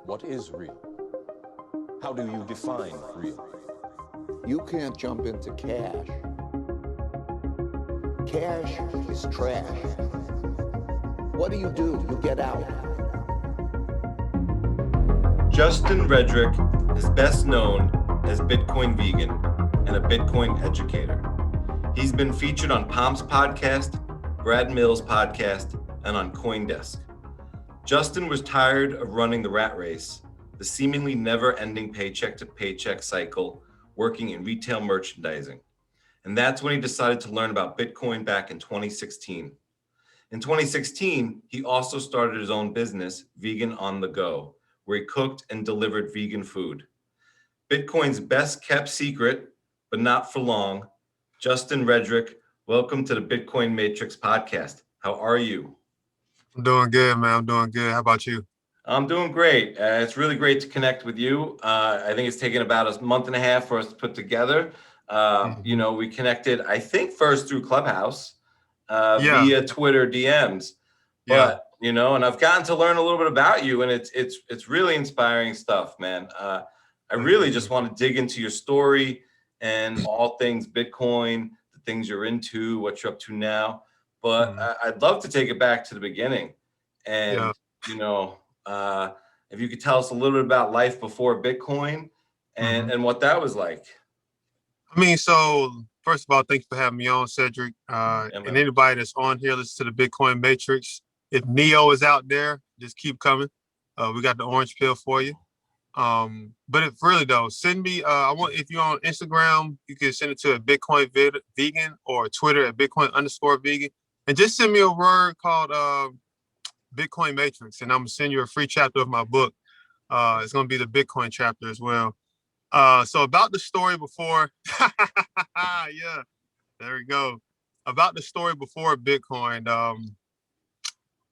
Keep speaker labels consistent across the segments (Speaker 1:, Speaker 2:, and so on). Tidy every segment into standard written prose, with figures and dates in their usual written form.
Speaker 1: What is real? How do you define real?
Speaker 2: You can't jump into cash. Cash is trash. What do? You get out.
Speaker 3: Justin Rhedrick is best known as Bitcoin Vegan and a Bitcoin Educator. He's been featured on Pomp's podcast, Brad Mills' podcast, and on CoinDesk. Justin was tired of running the rat race, the seemingly never-ending paycheck to paycheck cycle, working in retail merchandising. And that's when he decided to learn about Bitcoin back in 2016. In 2016, he also started his own business, Vegan on the Go, where he cooked and delivered vegan food. Bitcoin's best kept secret, but not for long. Justin Rhedrick, welcome to the Bitcoin Matrix podcast. How are you?
Speaker 4: I'm doing good, man. I'm doing good. How about you?
Speaker 3: I'm doing great. It's really great to connect with you. I think it's taken about a month and a half for us to put together. We connected, I think, first through Clubhouse via Twitter DMs. But, and I've gotten to learn a little bit about you, and it's really inspiring stuff, man. I really just want to dig into your story and all things Bitcoin, the things you're into, what you're up to now. But I'd love to take it back to the beginning. And, if you could tell us a little bit about life before Bitcoin and what that was like.
Speaker 4: I mean, so first of all, thanks for having me on, Cedric. And anybody that's on here, listen to the Bitcoin Matrix. If Neo is out there, just keep coming. We got the orange pill for you. But if really though, send me, if you're on Instagram, you can send it to a Bitcoin Vegan or Twitter at Bitcoin_Vegan. And just send me a word called Bitcoin Matrix, and I'm gonna send you a free chapter of my book. It's gonna be the Bitcoin chapter as well. So about the story before, yeah, there we go. About the story before Bitcoin.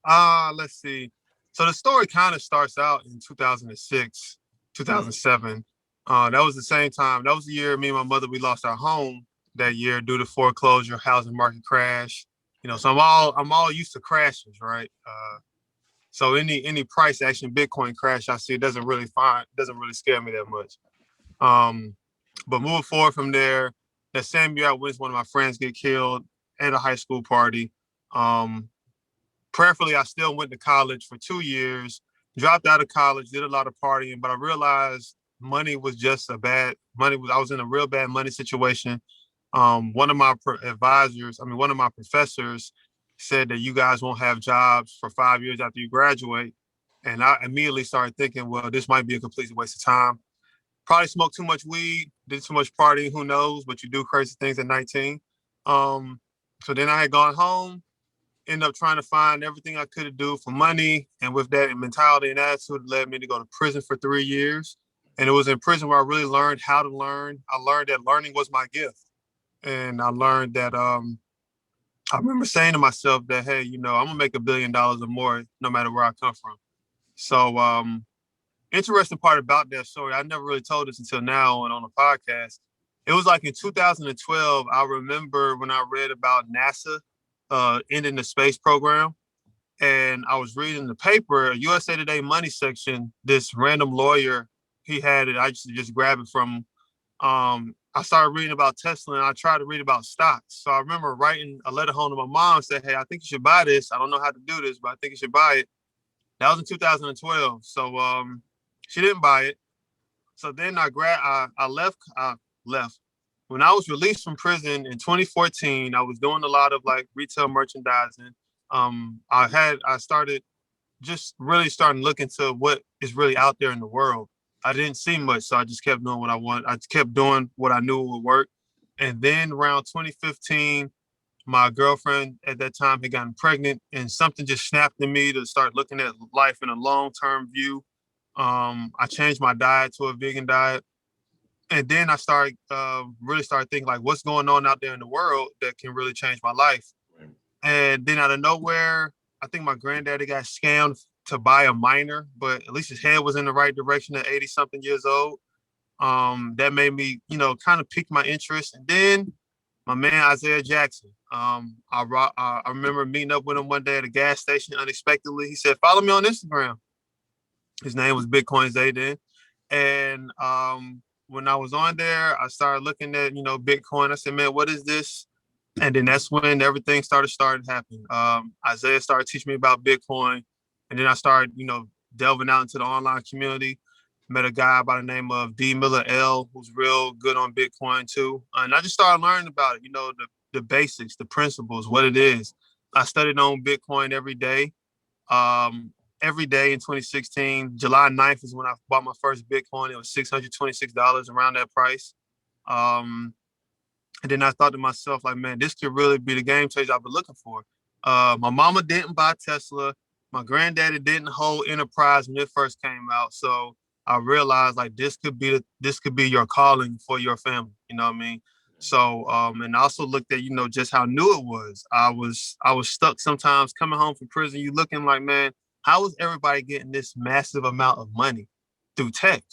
Speaker 4: Let's see. So the story kind of starts out in 2006, 2007. That was the same time. That was the year me and my mother, we lost our home that year due to foreclosure, housing market crash. So I'm all used to crashes, right? So any price action Bitcoin crash I see, it doesn't really scare me that much. But moving forward from there, that same year I witnessed one of my friends get killed at a high school party. Prayerfully, I still went to college for 2 years, dropped out of college, did a lot of partying, but I realized money was just I was in a real bad money situation. One of my professors said that you guys won't have jobs for 5 years after you graduate. And I immediately started thinking, well, this might be a complete waste of time. Probably smoked too much weed, did too much partying, who knows, but you do crazy things at 19. So then I had gone home, ended up trying to find everything I could do for money. And with that mentality and attitude, it led me to go to prison for 3 years. And it was in prison where I really learned how to learn. I learned that learning was my gift. And I learned that I remember saying to myself that, hey, I'm gonna make $1 billion or more no matter where I come from. So interesting part about that story, I never really told this until now and on the podcast. It was like in 2012, I remember when I read about NASA ending the space program. And I was reading the paper, USA Today money section, this random lawyer, he had it, I used to just grab it from I started reading about Tesla and I tried to read about stocks. So I remember writing a letter home to my mom, said, hey, I think you should buy this. I don't know how to do this, but I think you should buy it. That was in 2012. So she didn't buy it. So then I left. When I was released from prison in 2014, I was doing a lot of like retail merchandising. I started just really starting to look into what is really out there in the world. I didn't see much, so I just kept doing what I wanted. I kept doing what I knew would work. And then around 2015, my girlfriend at that time had gotten pregnant, and something just snapped in me to start looking at life in a long-term view. I changed my diet to a vegan diet. And then I really started thinking, like, what's going on out there in the world that can really change my life? Right. And then out of nowhere, I think my granddaddy got scammed to buy a miner, but at least his head was in the right direction at 80-something years old. That made me, kind of pique my interest. And then my man, Isaiah Jackson, I remember meeting up with him one day at a gas station unexpectedly. He said, follow me on Instagram. His name was Bitcoin Educator. And when I was on there, I started looking at, Bitcoin. I said, man, what is this? And then that's when everything started happening. Isaiah started teaching me about Bitcoin. And then I started, delving out into the online community. Met a guy by the name of D. Miller L, who's real good on Bitcoin too. And I just started learning about it, the basics, the principles, what it is. I studied on Bitcoin every day. Every day in 2016. July 9th is when I bought my first Bitcoin. It was $626, around that price. Um, and then I thought to myself, like, man, this could really be the game changer I've been looking for. My mama didn't buy Tesla. My granddaddy didn't hold Enterprise when it first came out. So I realized like this could be your calling for your family. You know what I mean? So and I also looked at, just how new it was. I was stuck sometimes coming home from prison. You looking like, man, how is everybody getting this massive amount of money through tech?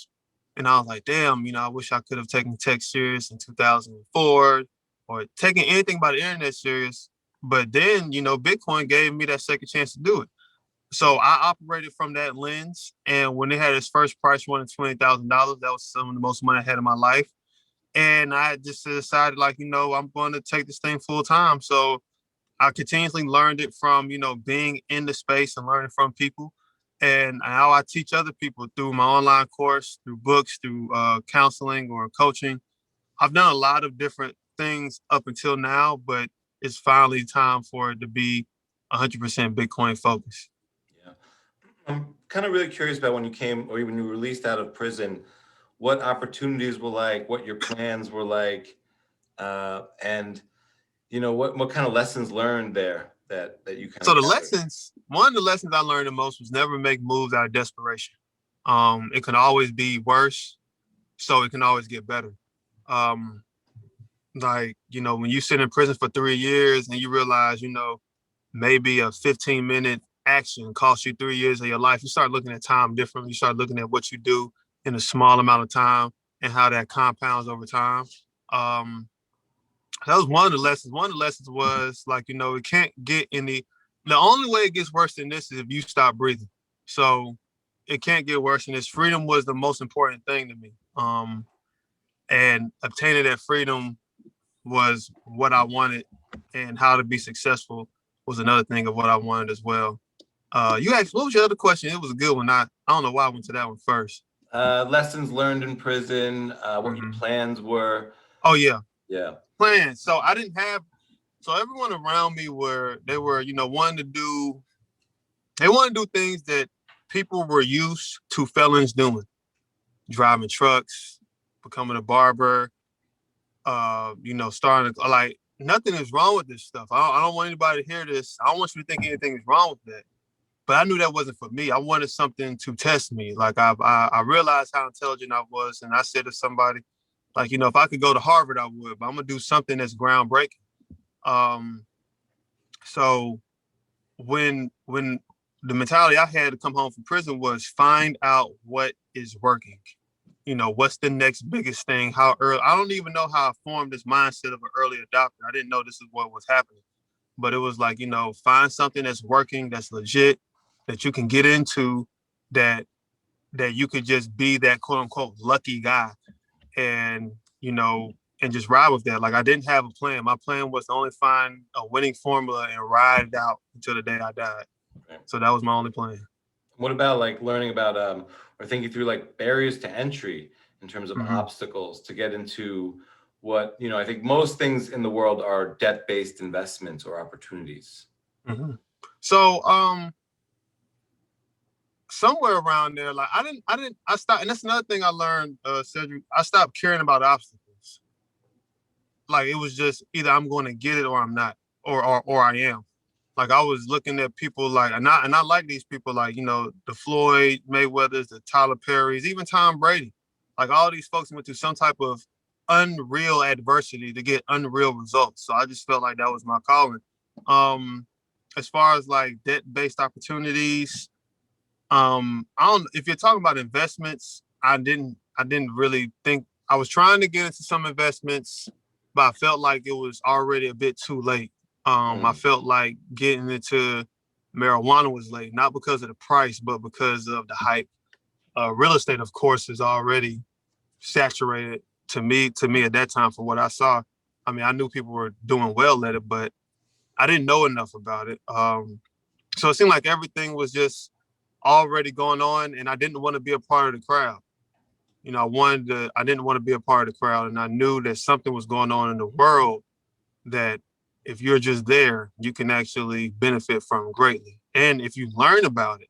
Speaker 4: And I was like, damn, I wish I could have taken tech serious in 2004 or taken anything about the internet serious. But then, Bitcoin gave me that second chance to do it. So I operated from that lens. And when it had its first price run of $20,000, that was some of the most money I had in my life. And I just decided, like, I'm going to take this thing full time. So I continuously learned it from, being in the space and learning from people. And how I teach other people through my online course, through books, through counseling or coaching. I've done a lot of different things up until now, but it's finally time for it to be 100% Bitcoin focused.
Speaker 3: Yeah. I'm kind of really curious about when you came or when you released out of prison, what opportunities were like, what your plans were like, and what kind of lessons learned there that you kind
Speaker 4: So
Speaker 3: of gathered.
Speaker 4: one of the lessons I learned the most was never make moves out of desperation. It can always be worse, so it can always get better. Um, when you sit in prison for 3 years and you realize, maybe a 15-minute action costs you 3 years of your life, you start looking at time differently. You start looking at what you do in a small amount of time and how that compounds over time. Um, that was one of the lessons. One of the lessons was like, it can't get the only way it gets worse than this is if you stop breathing. So it can't get worse than this. Freedom was the most important thing to me. And obtaining that freedom was what I wanted, and how to be successful was another thing of what I wanted as well. You asked, what was your other question? It was a good one. I don't know why I went to that one first.
Speaker 3: Lessons learned in prison, what your plans were.
Speaker 4: Oh yeah.
Speaker 3: Yeah.
Speaker 4: Plans. So everyone around me they were, they wanted to do things that people were used to felons doing. Driving trucks, becoming a barber, starting like nothing is wrong with this stuff. I don't want anybody to hear this. I don't want you to think anything is wrong with that. But I knew that wasn't for me. I wanted something to test me. Like I realized how intelligent I was, and I said to somebody, like, if I could go to Harvard, I would. But I'm gonna do something that's groundbreaking. So when the mentality I had to come home from prison was find out what is working. What's the next biggest thing? How early? I don't even know how I formed this mindset of an early adopter. I didn't know this is what was happening, but it was like, find something that's working, that's legit, that you can get into, that you could just be that quote unquote lucky guy, and and just ride with that. Like I didn't have a plan. My plan was to only find a winning formula and ride it out until the day I died. Okay. So that was my only plan.
Speaker 3: What about like learning about or thinking through like barriers to entry in terms of obstacles to get into what, I think most things in the world are debt-based investments or opportunities.
Speaker 4: So somewhere around there, like I stopped, and that's another thing I learned, Cedric. I stopped caring about obstacles. Like it was just either I'm going to get it or I'm not, or I am. Like I was looking at people like, and I like these people like, the Floyd Mayweathers, the Tyler Perrys, even Tom Brady. Like all these folks went through some type of unreal adversity to get unreal results. So I just felt like that was my calling. As far as like debt-based opportunities, if you're talking about investments, I didn't really think. I was trying to get into some investments, but I felt like it was already a bit too late. I felt like getting into marijuana was late, not because of the price, but because of the hype real estate, of course, is already saturated to me at that time for what I saw. I mean, I knew people were doing well at it, but I didn't know enough about it. So it seemed like everything was just already going on, and I didn't want to be a part of the crowd. You know, I didn't want to be a part of the crowd, and I knew that something was going on in the world that if you're just there, you can actually benefit from greatly. And if you learn about it,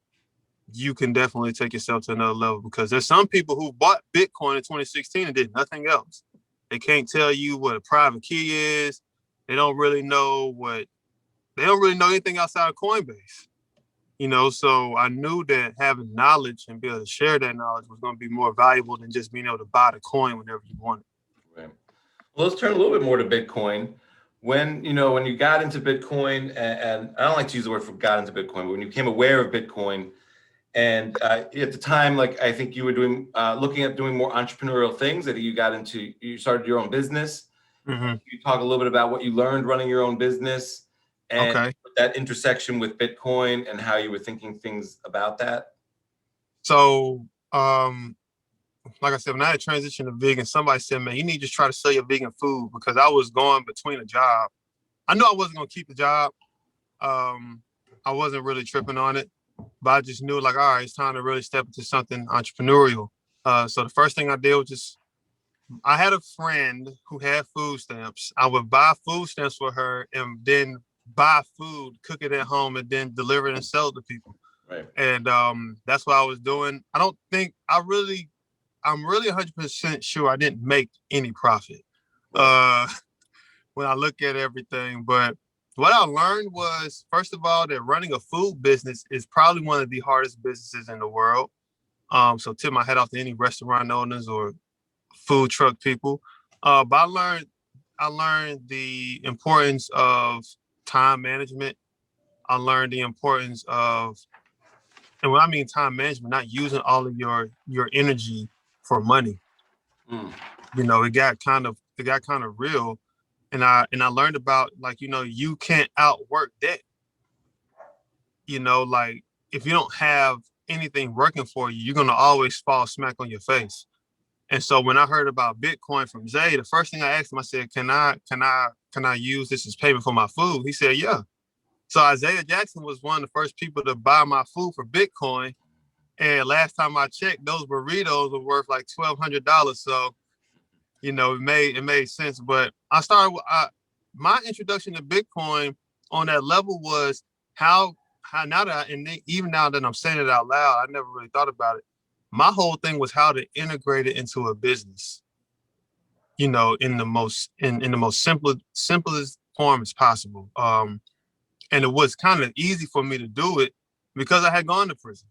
Speaker 4: you can definitely take yourself to another level, because there's some people who bought Bitcoin in 2016 and did nothing else. They can't tell you what a private key is. They don't really know anything outside of Coinbase. You know, so I knew that having knowledge and be able to share that knowledge was going to be more valuable than just being able to buy the coin whenever you want it.
Speaker 3: Right. Well, let's turn a little bit more to Bitcoin. When you got into Bitcoin, and I don't like to use the word for got into Bitcoin, but when you became aware of Bitcoin, and at the time, like I think you were doing, looking at doing more entrepreneurial things, that you started your own business.
Speaker 4: Mm-hmm.
Speaker 3: You talk a little bit about what you learned running your own business, and that intersection with Bitcoin and how you were thinking things about that.
Speaker 4: So, like I said, when I had transitioned to vegan, somebody said, man, you need to just try to sell your vegan food, because I was going between a job. I knew I wasn't going to keep the job. I wasn't really tripping on it, but I just knew, like, all right, it's time to really step into something entrepreneurial. So the first thing I did was I had a friend who had food stamps. I would buy food stamps for her and then buy food, cook it at home, and then deliver it and sell it to people.
Speaker 3: Right.
Speaker 4: And that's what I was doing. I'm really 100% sure I didn't make any profit when I look at everything. But what I learned was, first of all, that running a food business is probably one of the hardest businesses in the world. So tip my hat off to any restaurant owners or food truck people. But I learned the importance of time management. I learned the importance of, and when I mean time management, not using all of your energy for money. You know, it got kind of real. And I learned about, like, you know, you can't outwork debt. You know, like, if you don't have anything working for you, you're gonna always fall smack on your face. And so when I heard about Bitcoin from Zay, the first thing I asked him, I said, can I use this as payment for my food? He said, yeah. So Isaiah Jackson was one of the first people to buy my food for Bitcoin. And last time I checked, those burritos were worth like $1,200. So, you know, it made sense. But my introduction to Bitcoin on that level was how even now that I'm saying it out loud, I never really thought about it. My whole thing was how to integrate it into a business, you know, in the most simplest form as possible. And it was kind of easy for me to do it because I had gone to prison,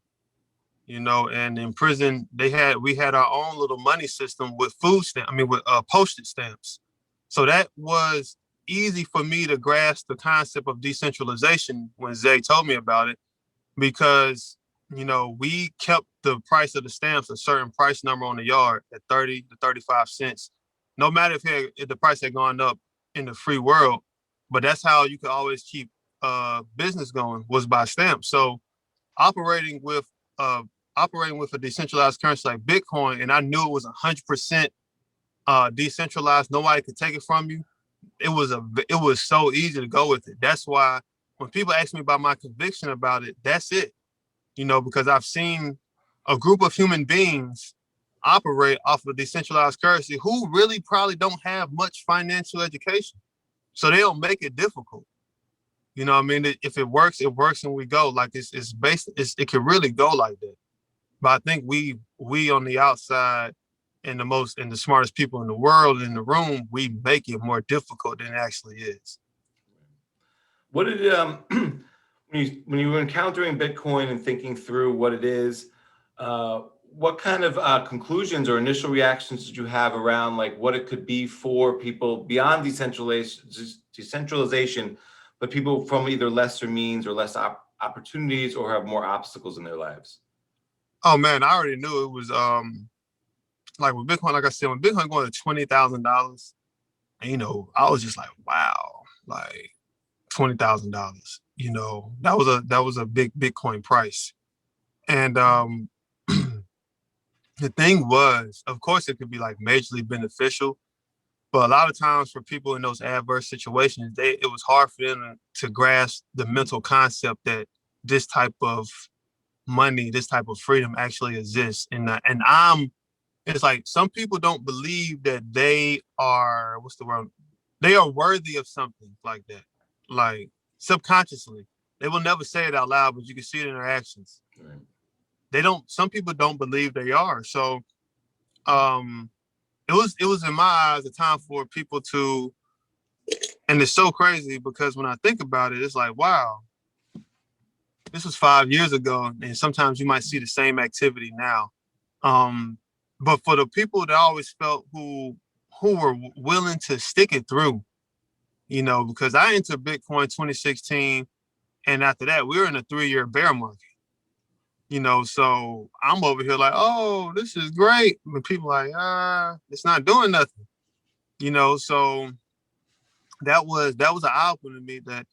Speaker 4: you know, and in prison we had our own little money system with postage stamps. So that was easy for me to grasp the concept of decentralization when Zay told me about it, because, you know, we kept the price of the stamps a certain price number on the yard at 30 to 35 cents, no matter if the price had gone up in the free world. But that's how you could always keep business going, was by stamps. So operating with a decentralized currency like Bitcoin, and I knew it was 100% decentralized, nobody could take it from you. It was so easy to go with it. That's why when people ask me about my conviction about it, that's it. You know, because I've seen a group of human beings operate off of decentralized currency who really probably don't have much financial education. So they don't make it difficult. You know what I mean? If it works, it works, and we go. Like, it can really go like that. But I think we on the outside, and the smartest people in the world in the room, we make it more difficult than it actually is.
Speaker 3: What did when you were encountering Bitcoin and thinking through what it is, what kind of conclusions or initial reactions did you have around, like, what it could be for people beyond decentralization, but people from either lesser means or less opportunities, or have more obstacles in their lives?
Speaker 4: Oh man, I already knew it was like with Bitcoin. Like I said, when Bitcoin going to $20,000, you know, I was just like, wow, like $20,000. You know, that was a big Bitcoin price, and the thing was, of course, it could be like majorly beneficial, but a lot of times for people in those adverse situations, it was hard for them to grasp the mental concept that this type of money, this type of freedom actually exists. It's like some people don't believe that they are, what's the word? They are worthy of something like that. Like subconsciously. They will never say it out loud, but you can see it in their actions.
Speaker 3: Right.
Speaker 4: Some people don't believe they are. So it was in my eyes a time for people to, and it's so crazy because when I think about it, it's like, wow, this was 5 years ago. And sometimes you might see the same activity now. Um, but for the people that I always felt who were willing to stick it through, because I entered Bitcoin 2016, and after that, we were in a 3-year bear market. So I'm over here like, oh, this is great. But people like, it's not doing nothing. So that was an eye opener to me that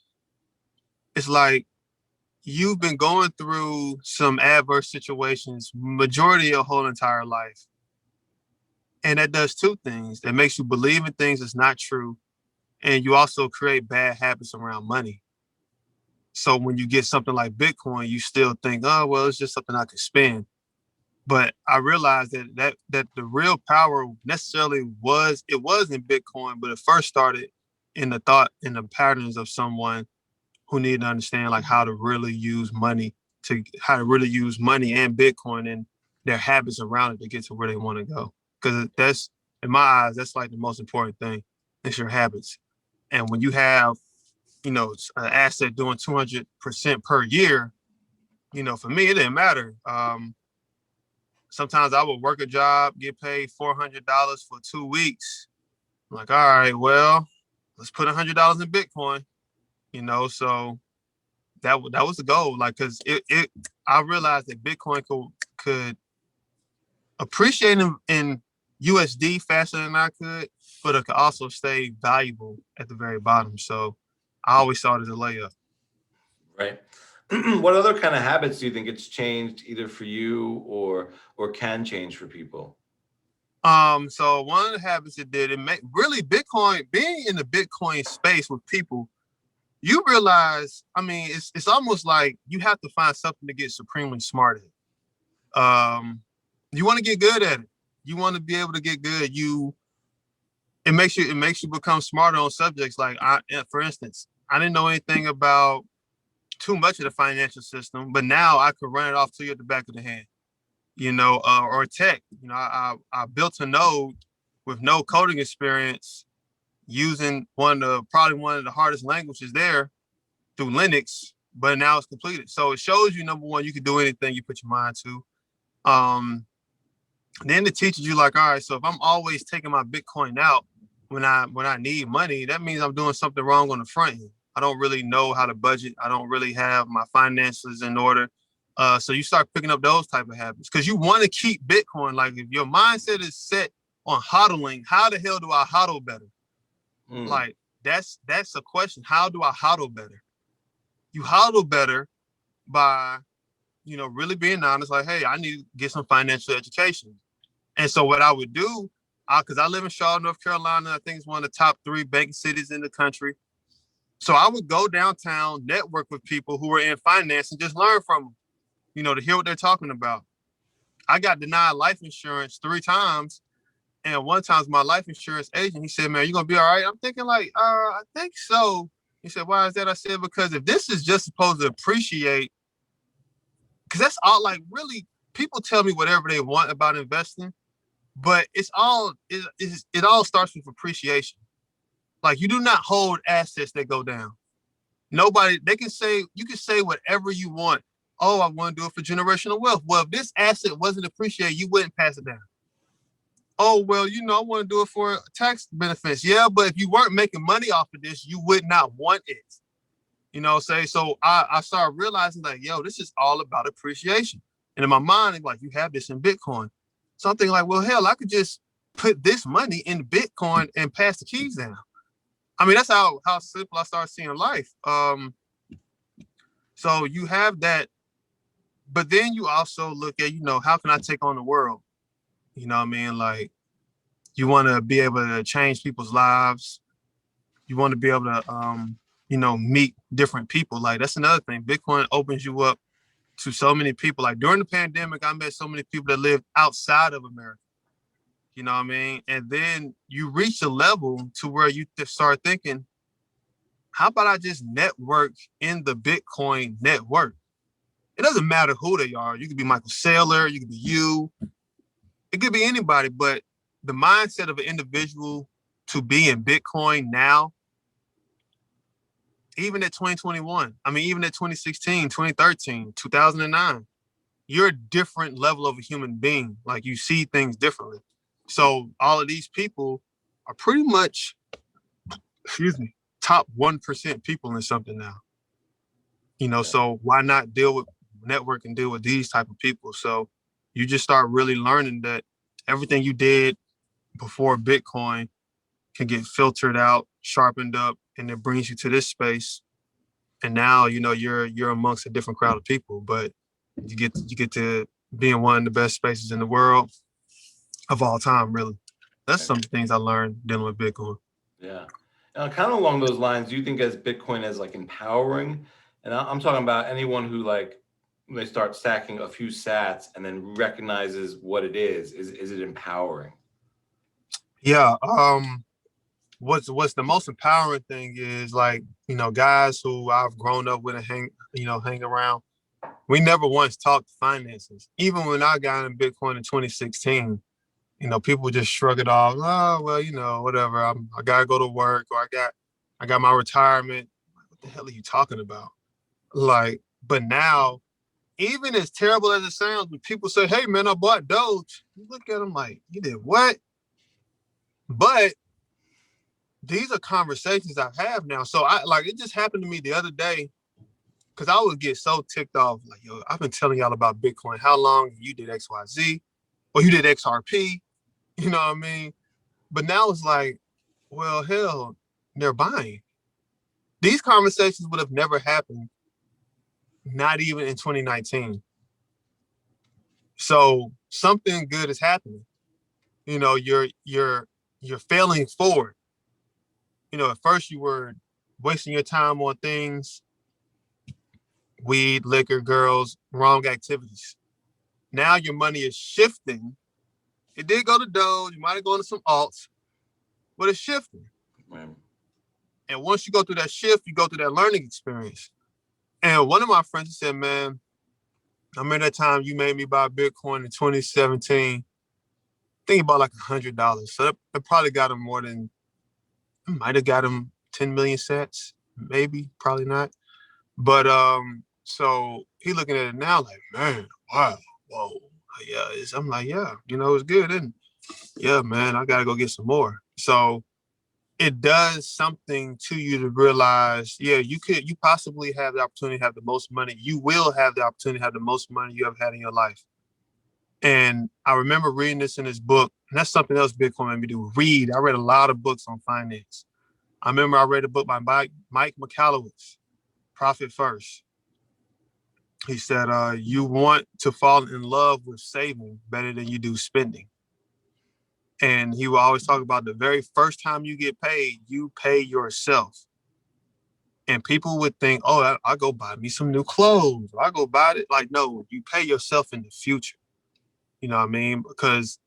Speaker 4: it's like you've been going through some adverse situations majority of your whole entire life. And that does two things. That makes you believe in things that's not true. And you also create bad habits around money. So when you get something like Bitcoin, you still think, oh, well, it's just something I can spend. But I realized that the real power necessarily was in Bitcoin, but it first started in the thought and the patterns of someone who need to understand like how to really use money and Bitcoin and their habits around it to get to where they want to go. Because that's, in my eyes, that's like the most important thing. It's your habits. And when you have, an asset doing 200% per year, for me, it didn't matter. Sometimes I would work a job, get paid $400 for 2 weeks. I'm like, all right, well, let's put $100 in Bitcoin, so that was the goal. Like, cause I realized that Bitcoin could appreciate in USD faster than I could, but it could also stay valuable at the very bottom. So I always saw it as a layup.
Speaker 3: Right. What other kind of habits do you think it's changed either for you or can change for people?
Speaker 4: So one of the habits it did, really Bitcoin, being in the Bitcoin space with people, you realize, I mean, it's almost like you have to find something to get supremely smart at. You want to get good at it. You want to be able to get good. It makes you become smarter on subjects. Like for instance, I didn't know anything about too much of the financial system, but now I could run it off to you at the back of the hand, or tech. I built a node with no coding experience using probably one of the hardest languages there through Linux, but now it's completed. So it shows you, number one, you can do anything you put your mind to. Then it teaches you like, all right, so if I'm always taking my Bitcoin out when I need money, that means I'm doing something wrong on the front end. I don't really know how to budget. I don't really have my finances in order. So you start picking up those type of habits because you want to keep Bitcoin. Like if your mindset is set on hodling, how the hell do I hodl better? Like that's a question. How do I hodl better? You hodl better by, really being honest. Like, hey, I need to get some financial education. And so what I would do, because I live in Charlotte, North Carolina, I think it's one of the top 3 banking cities in the country. So I would go downtown, network with people who were in finance and just learn from them, to hear what they're talking about. I got denied life insurance 3 times. And one time my life insurance agent, he said, man, you going to be all right? I'm thinking like, I think so. He said, why is that? I said, because if this is just supposed to appreciate, because that's all, like, really, people tell me whatever they want about investing, but it all starts with appreciation. Like, you do not hold assets that go down. Nobody, you can say whatever you want. Oh, I want to do it for generational wealth. Well, if this asset wasn't appreciated, you wouldn't pass it down. Oh, well, I want to do it for tax benefits. Yeah, but if you weren't making money off of this, you would not want it. So I started realizing like, yo, this is all about appreciation. And in my mind, it's like, you have this in Bitcoin. Something like, well, hell, I could just put this money in Bitcoin and pass the keys down. I mean, that's how simple I started seeing life. So you have that, but then you also look at, how can I take on the world? You know what I mean? Like, you want to be able to change people's lives. You want to be able to, meet different people. Like, that's another thing. Bitcoin opens you up to so many people. Like, during the pandemic, I met so many people that lived outside of America. You know what I mean? And then you reach a level to where you start thinking, how about I just network in the Bitcoin network? It doesn't matter who they are. You could be Michael Saylor, you could be you, it could be anybody, but the mindset of an individual to be in Bitcoin now, even at 2021, I mean, even at 2016, 2013, 2009, you're a different level of a human being. Like, you see things differently. So all of these people are pretty much, top 1% people in something now. So why not network and deal with these type of people? So you just start really learning that everything you did before Bitcoin can get filtered out, sharpened up, and it brings you to this space. And now, you're amongst a different crowd of people, but you get to be in one of the best spaces in the world of all time, really. That's some things I learned dealing with Bitcoin.
Speaker 3: Yeah. Now, kind of along those lines, do you think as Bitcoin as like empowering? And I'm talking about anyone who like when they start stacking a few sats and then recognizes what it is it empowering?
Speaker 4: Yeah. What's the most empowering thing is, like, guys who I've grown up with and hang around. We never once talked finances. Even when I got in Bitcoin in 2016, people just shrug it off. Oh, well, whatever. I gotta go to work, or I got my retirement. What the hell are you talking about? Like, but now, even as terrible as it sounds, when people say, "Hey, man, I bought Doge," you look at them like, "You did what?" But these are conversations I have now. So it just happened to me the other day, because I would get so ticked off. Like, yo, I've been telling y'all about Bitcoin how long? You did XYZ, or you did XRP. You know what I mean? But now it's like, well, hell, they're buying. These conversations would have never happened, not even in 2019. So something good is happening. You're failing forward. At first you were wasting your time on things, weed, liquor, girls, wrong activities. Now your money is shifting. It did go to Doge, you might have gone to some alts, but it's shifting.
Speaker 3: Right.
Speaker 4: And once you go through that shift, you go through that learning experience. And one of my friends said, man, I remember that time you made me buy Bitcoin in 2017. I think about like $100. So it probably got him might have got him 10 million sats, maybe, probably not. But so he looking at it now like, man, wow, whoa. Yeah, I'm like, yeah, it's good, isn't it? Yeah, man, I gotta go get some more. So it does something to you to realize, yeah, you possibly have the opportunity to have the most money. You will have the opportunity to have the most money you ever had in your life. And I remember reading this in his book, and that's something else Bitcoin made me do. I read a lot of books on finance. I remember I read a book by Mike Michalowicz, Profit First. He said, you want to fall in love with saving better than you do spending. And he will always talk about the very first time you get paid, you pay yourself. And people would think, oh, I'll go buy me some new clothes. Or I'll go buy it. Like, no, you pay yourself in the future. You know what I mean? Because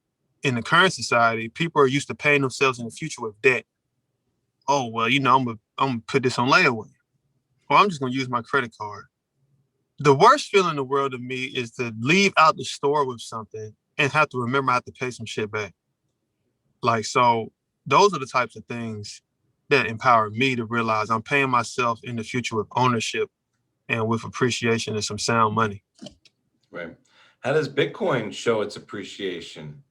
Speaker 4: in the current society, people are used to paying themselves in the future with debt. Oh, well, I'm gonna put this on layaway. Or I'm just gonna use my credit card. The worst feeling in the world to me is to leave out the store with something and have to remember I have to pay some shit back. Like, so those are the types of things that empower me to realize I'm paying myself in the future with ownership and with appreciation and some sound money.
Speaker 3: Right. How does Bitcoin show its appreciation?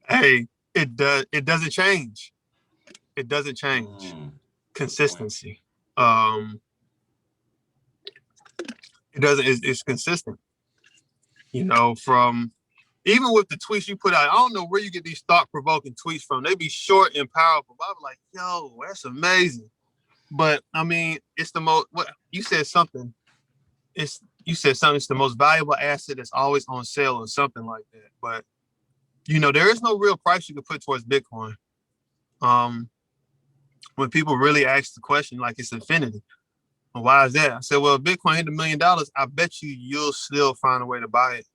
Speaker 4: Hey, it doesn't change. It doesn't change. Consistency. It doesn't, it's consistent. From even with the tweets you put out, I don't know where you get these thought-provoking tweets from. They be short and powerful. But I'm like, yo, that's amazing. But I mean, it's the most. What you said something. It's the most valuable asset that's always on sale or something like that. But there is no real price you can put towards Bitcoin. When people really ask the question, like it's infinity. Well, why is that? I said, well, if Bitcoin hit $1 million, I bet you'll still find a way to buy it.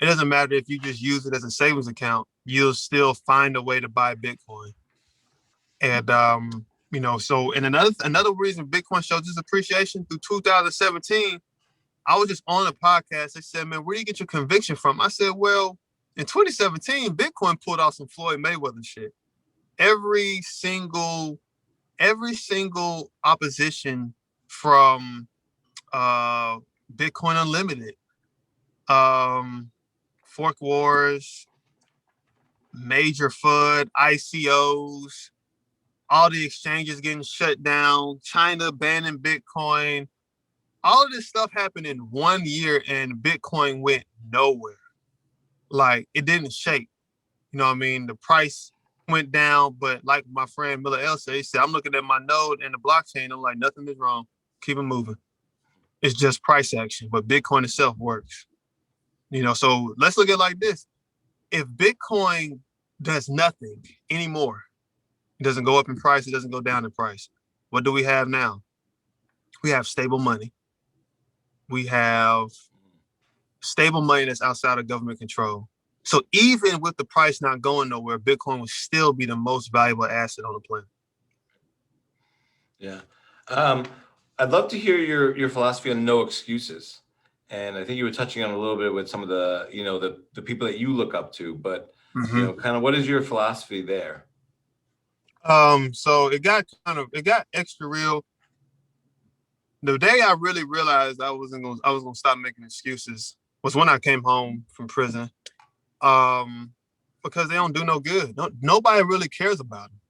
Speaker 4: It doesn't matter if you just use it as a savings account, you'll still find a way to buy Bitcoin. And, so, and another reason Bitcoin showed this appreciation through 2017, I was just on a podcast. They said, man, where do you get your conviction from? I said, well, in 2017, Bitcoin pulled off some Floyd Mayweather shit. Every single opposition from Bitcoin Unlimited, Fork Wars, Major FUD, ICOs, all the exchanges getting shut down, China banning Bitcoin. All of this stuff happened in 1 year and Bitcoin went nowhere. Like, it didn't shake. You know what I mean? The price went down, but like my friend Miller L said, he said, I'm looking at my node and the blockchain. I'm like, nothing is wrong. Keep it moving. It's just price action, but Bitcoin itself works. So let's look at it like this. If Bitcoin does nothing anymore, it doesn't go up in price, it doesn't go down in price. What do we have now? We have stable money. We have stable money that's outside of government control. So even with the price not going nowhere, Bitcoin will still be the most valuable asset on the planet.
Speaker 3: Yeah. I'd love to hear your philosophy on no excuses. And I think you were touching on a little bit with some of the, the people that you look up to, but kind of what is your philosophy there?
Speaker 4: So it got extra real. The day I really realized I was gonna stop making excuses was when I came home from prison. Because they don't do no good. Nobody really cares about them.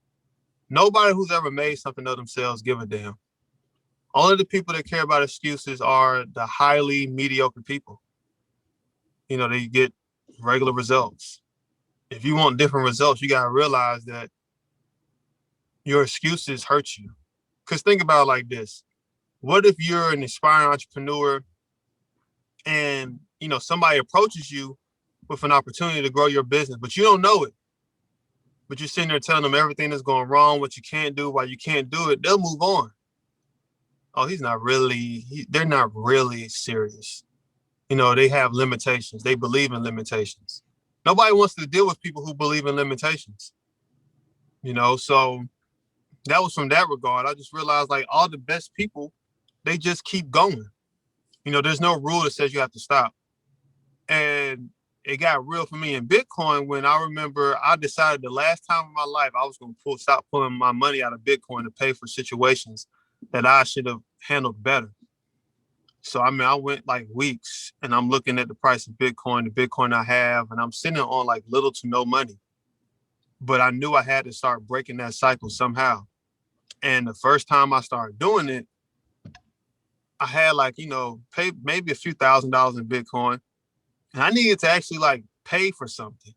Speaker 4: Nobody who's ever made something of themselves give a damn. Only the people that care about excuses are the highly mediocre people. They get regular results. If you want different results, you gotta realize that your excuses hurt you. Because think about it like this. What if you're an aspiring entrepreneur and, somebody approaches you with an opportunity to grow your business, but you don't know it. But you're sitting there telling them everything that's going wrong, what you can't do, why you can't do it. They'll move on. Oh, they're not really serious. They have limitations. They believe in limitations. Nobody wants to deal with people who believe in limitations. So that was from that regard. I just realized like all the best people, they just keep going. There's no rule that says you have to stop. And it got real for me in Bitcoin when I remember I decided the last time in my life I was going to stop pulling my money out of Bitcoin to pay for situations that I should have handled better. So, I went like weeks and I'm looking at the price of Bitcoin, the Bitcoin I have, and I'm sitting on like little to no money. But I knew I had to start breaking that cycle somehow. And the first time I started doing it, I had like, pay maybe a few $1,000s in Bitcoin. And I needed to actually like pay for something.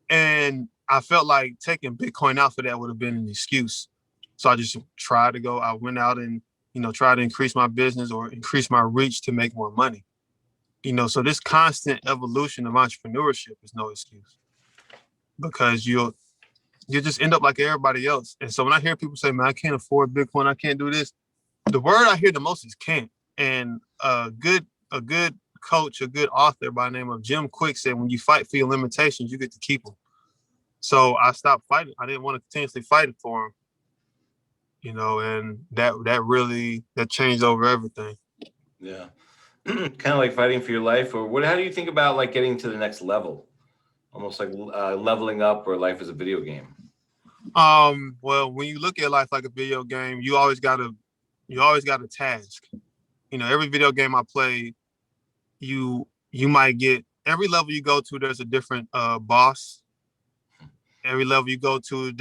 Speaker 4: And I felt like taking Bitcoin out for that would have been an excuse. So I just tried to go. I went out and, try to increase my business or increase my reach to make more money. So this constant evolution of entrepreneurship is no excuse because you just end up like everybody else. And so when I hear people say, man, I can't afford Bitcoin, I can't do this, the word I hear the most is can't. And a good coach, a good author by the name of Jim Quick said, when you fight for your limitations, you get to keep them. So I stopped fighting. I didn't want to continuously fight for them. And that changed over everything.
Speaker 3: Yeah. Kind of like fighting for your life, or how do you think about like getting to the next level? Almost like leveling up, or life is a video game.
Speaker 4: Well, when you look at life like a video game, you always got a task. Every video game I play, you might get, every level you go to, there's a different boss. Every level you go to,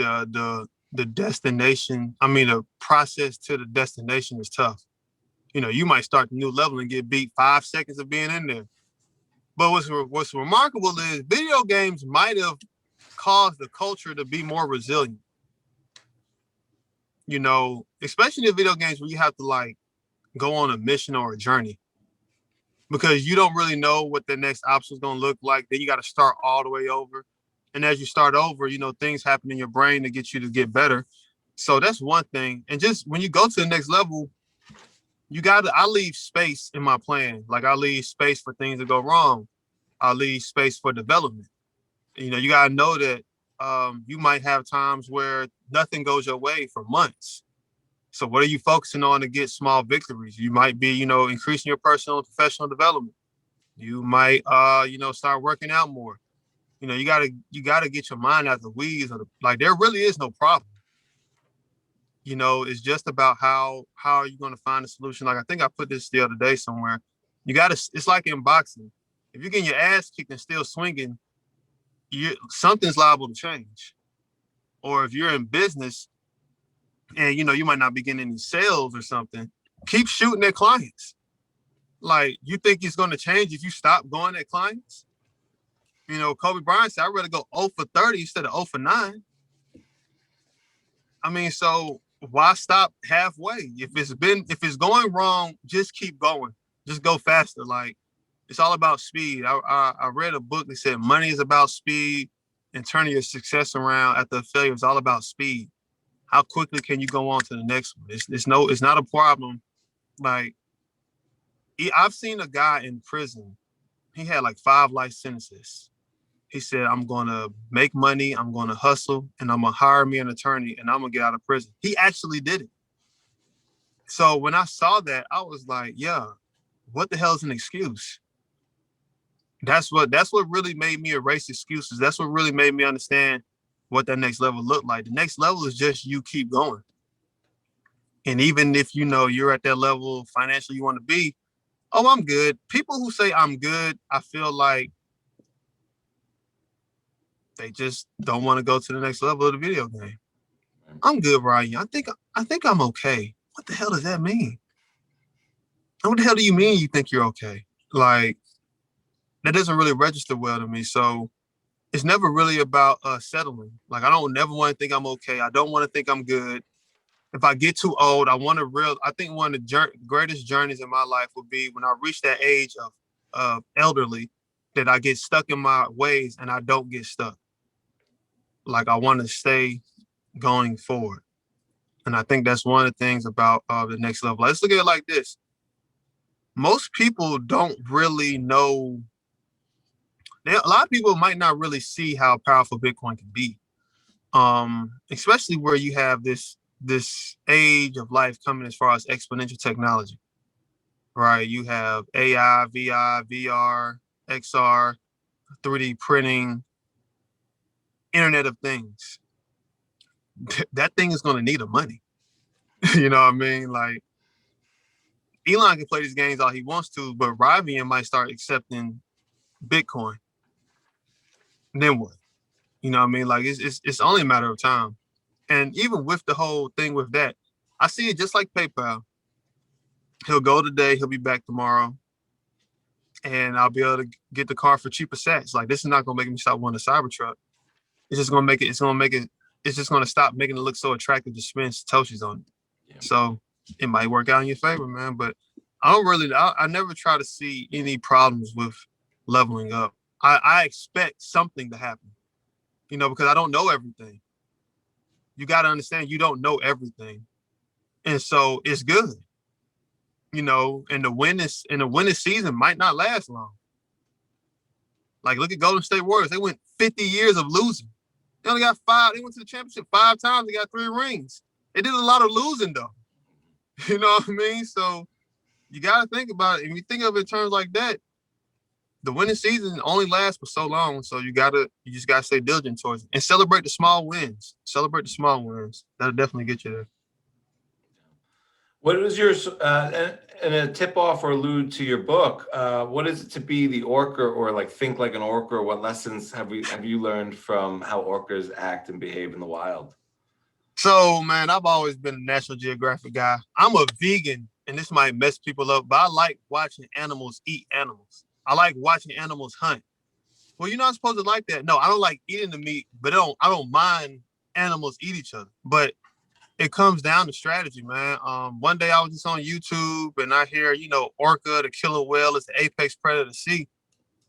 Speaker 4: the destination, the process to the destination is tough. You might start the new level and get beat 5 seconds of being in there. But what's remarkable is video games might have caused the culture to be more resilient. Especially in video games where you have to like go on a mission or a journey. because you don't really know what the next option is going to look like. Then you got to start all the way over. And as you start over, things happen in your brain to get you to get better. So that's one thing. And just when you go to the next level, I leave space in my plan. Like, I leave space for things to go wrong. I leave space for development. You got to know that you might have times where nothing goes your way for months. So what are you focusing on to get small victories? You might be, increasing your personal and professional development. You might, start working out more. You gotta get your mind out of the weeds. Like, there really is no problem. It's just about how are you going to find a solution. Like, I think I put this the other day somewhere. It's like in boxing. If you're getting your ass kicked and still swinging, something's liable to change. Or if you're in business and, you might not be getting any sales or something, keep shooting at clients. Like, you think it's going to change if you stop going at clients? Kobe Bryant said, I'd rather go 0 for 30 instead of 0 for 9. I mean, so why stop halfway? If it's going wrong, just keep going. Just go faster. Like, it's all about speed. I read a book that said money is about speed and turning your success around after a failure is all about speed. How quickly can you go on to the next one? It's not a problem. Like, I've seen a guy in prison. He had like 5 life sentences. He said, I'm going to make money, I'm going to hustle, and I'm going to hire me an attorney, and I'm going to get out of prison. He actually did it. So when I saw that, I was like, yeah, what the hell is an excuse? That's what really made me erase excuses. That's what really made me understand what that next level looked like. The next level is just you keep going. And even if you're at that level financially you want to be, oh, I'm good. People who say I'm good, I feel like they just don't want to go to the next level of the video game. I'm good, Ryan. I think I'm okay. What the hell does that mean? What the hell do you mean you think you're okay? Like, that doesn't really register well to me. So it's never really about settling. Like, I don't never want to think I'm okay. I don't want to think I'm good. If I get too old, I think one of the greatest journeys in my life would be when I reach that age of elderly, that I get stuck in my ways and I don't get stuck. Like, I want to stay going forward. And I think that's one of the things about the next level. Let's look at it like this. Most people don't really know. A lot of people might not really see how powerful Bitcoin can be. Especially where you have this age of life coming as far as exponential technology, right? You have AI, VI, VR, XR, 3D printing, Internet of Things. That thing is going to need a money. You know what I mean? Like, Elon can play these games all he wants to, but Rivian might start accepting Bitcoin. And then what? You know what I mean? Like, it's only a matter of time. And even with the whole thing with that, I see it just like PayPal. He'll go today, he'll be back tomorrow, and I'll be able to get the car for cheaper sats. Like, this is not gonna make me stop wanting a Cybertruck. It's just gonna it's just gonna stop making it look so attractive to spend Satoshis on it. Yeah. So it might work out in your favor, man. But I never try to see any problems with leveling up. I expect something to happen, because I don't know everything. You got to understand, you don't know everything. And so it's good, and the winning season might not last long. Like, look at Golden State Warriors. They went 50 years of losing. They only got 5. They went to the championship 5 times. They got 3 rings. They did a lot of losing, though. You know what I mean? So you got to think about it. If you think of it in terms like that, the winning season only lasts for so long. So you just got to stay diligent towards it and celebrate the small wins. Celebrate the small wins. That'll definitely get you there.
Speaker 3: What was your, and a tip off or allude to your book, what is it to be the orca, or like think like an orca? What lessons have you learned from how orcas act and behave in the wild?
Speaker 4: So, man, I've always been a National Geographic guy. I'm a vegan, and this might mess people up, but I like watching animals eat animals. I like watching animals hunt. Well, you're not supposed to like that. No, I don't like eating the meat, but I don't mind animals eat each other. But it comes down to strategy, man. One day I was just on YouTube and I hear, orca, the killer whale, is the apex predator of the sea.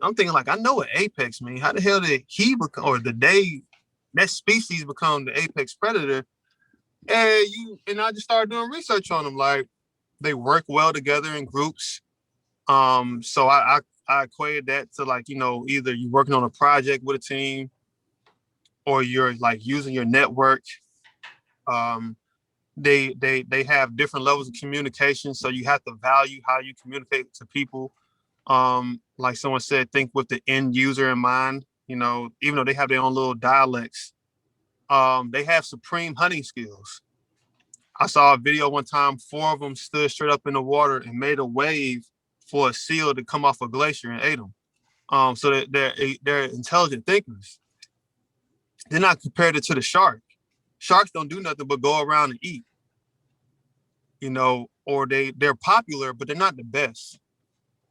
Speaker 4: I'm thinking like, I know what apex means. How the hell did he become, or the day that species become the apex predator? And I just started doing research on them. Like, they work well together in groups. So I equated that to like, either you're working on a project with a team or you're like using your network. They have different levels of communication, so you have to value how you communicate to people. Like someone said, think with the end user in mind. Even though they have their own little dialects, they have supreme hunting skills. I saw a video one time, 4 of them stood straight up in the water and made a wave for a seal to come off a glacier and ate them. So that they're intelligent thinkers. They're not compared to the shark. Sharks don't do nothing but go around and eat. Or they're popular, but they're not the best.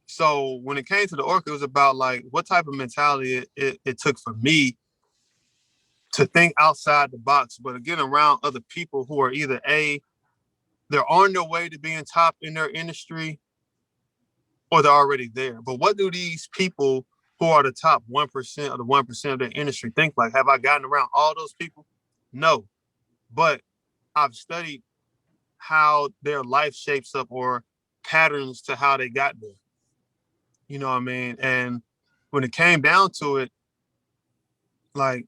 Speaker 4: So when it came to the orca, it was about like what type of mentality it took for me to think outside the box, but again, around other people who are either they're on their way to being top in their industry, or they're already there. But what do these people who are the top 1% of the 1% of their industry think like? Have I gotten around all those people? No. But I've studied how their life shapes up or patterns to how they got there. You know what I mean? And when it came down to it, like,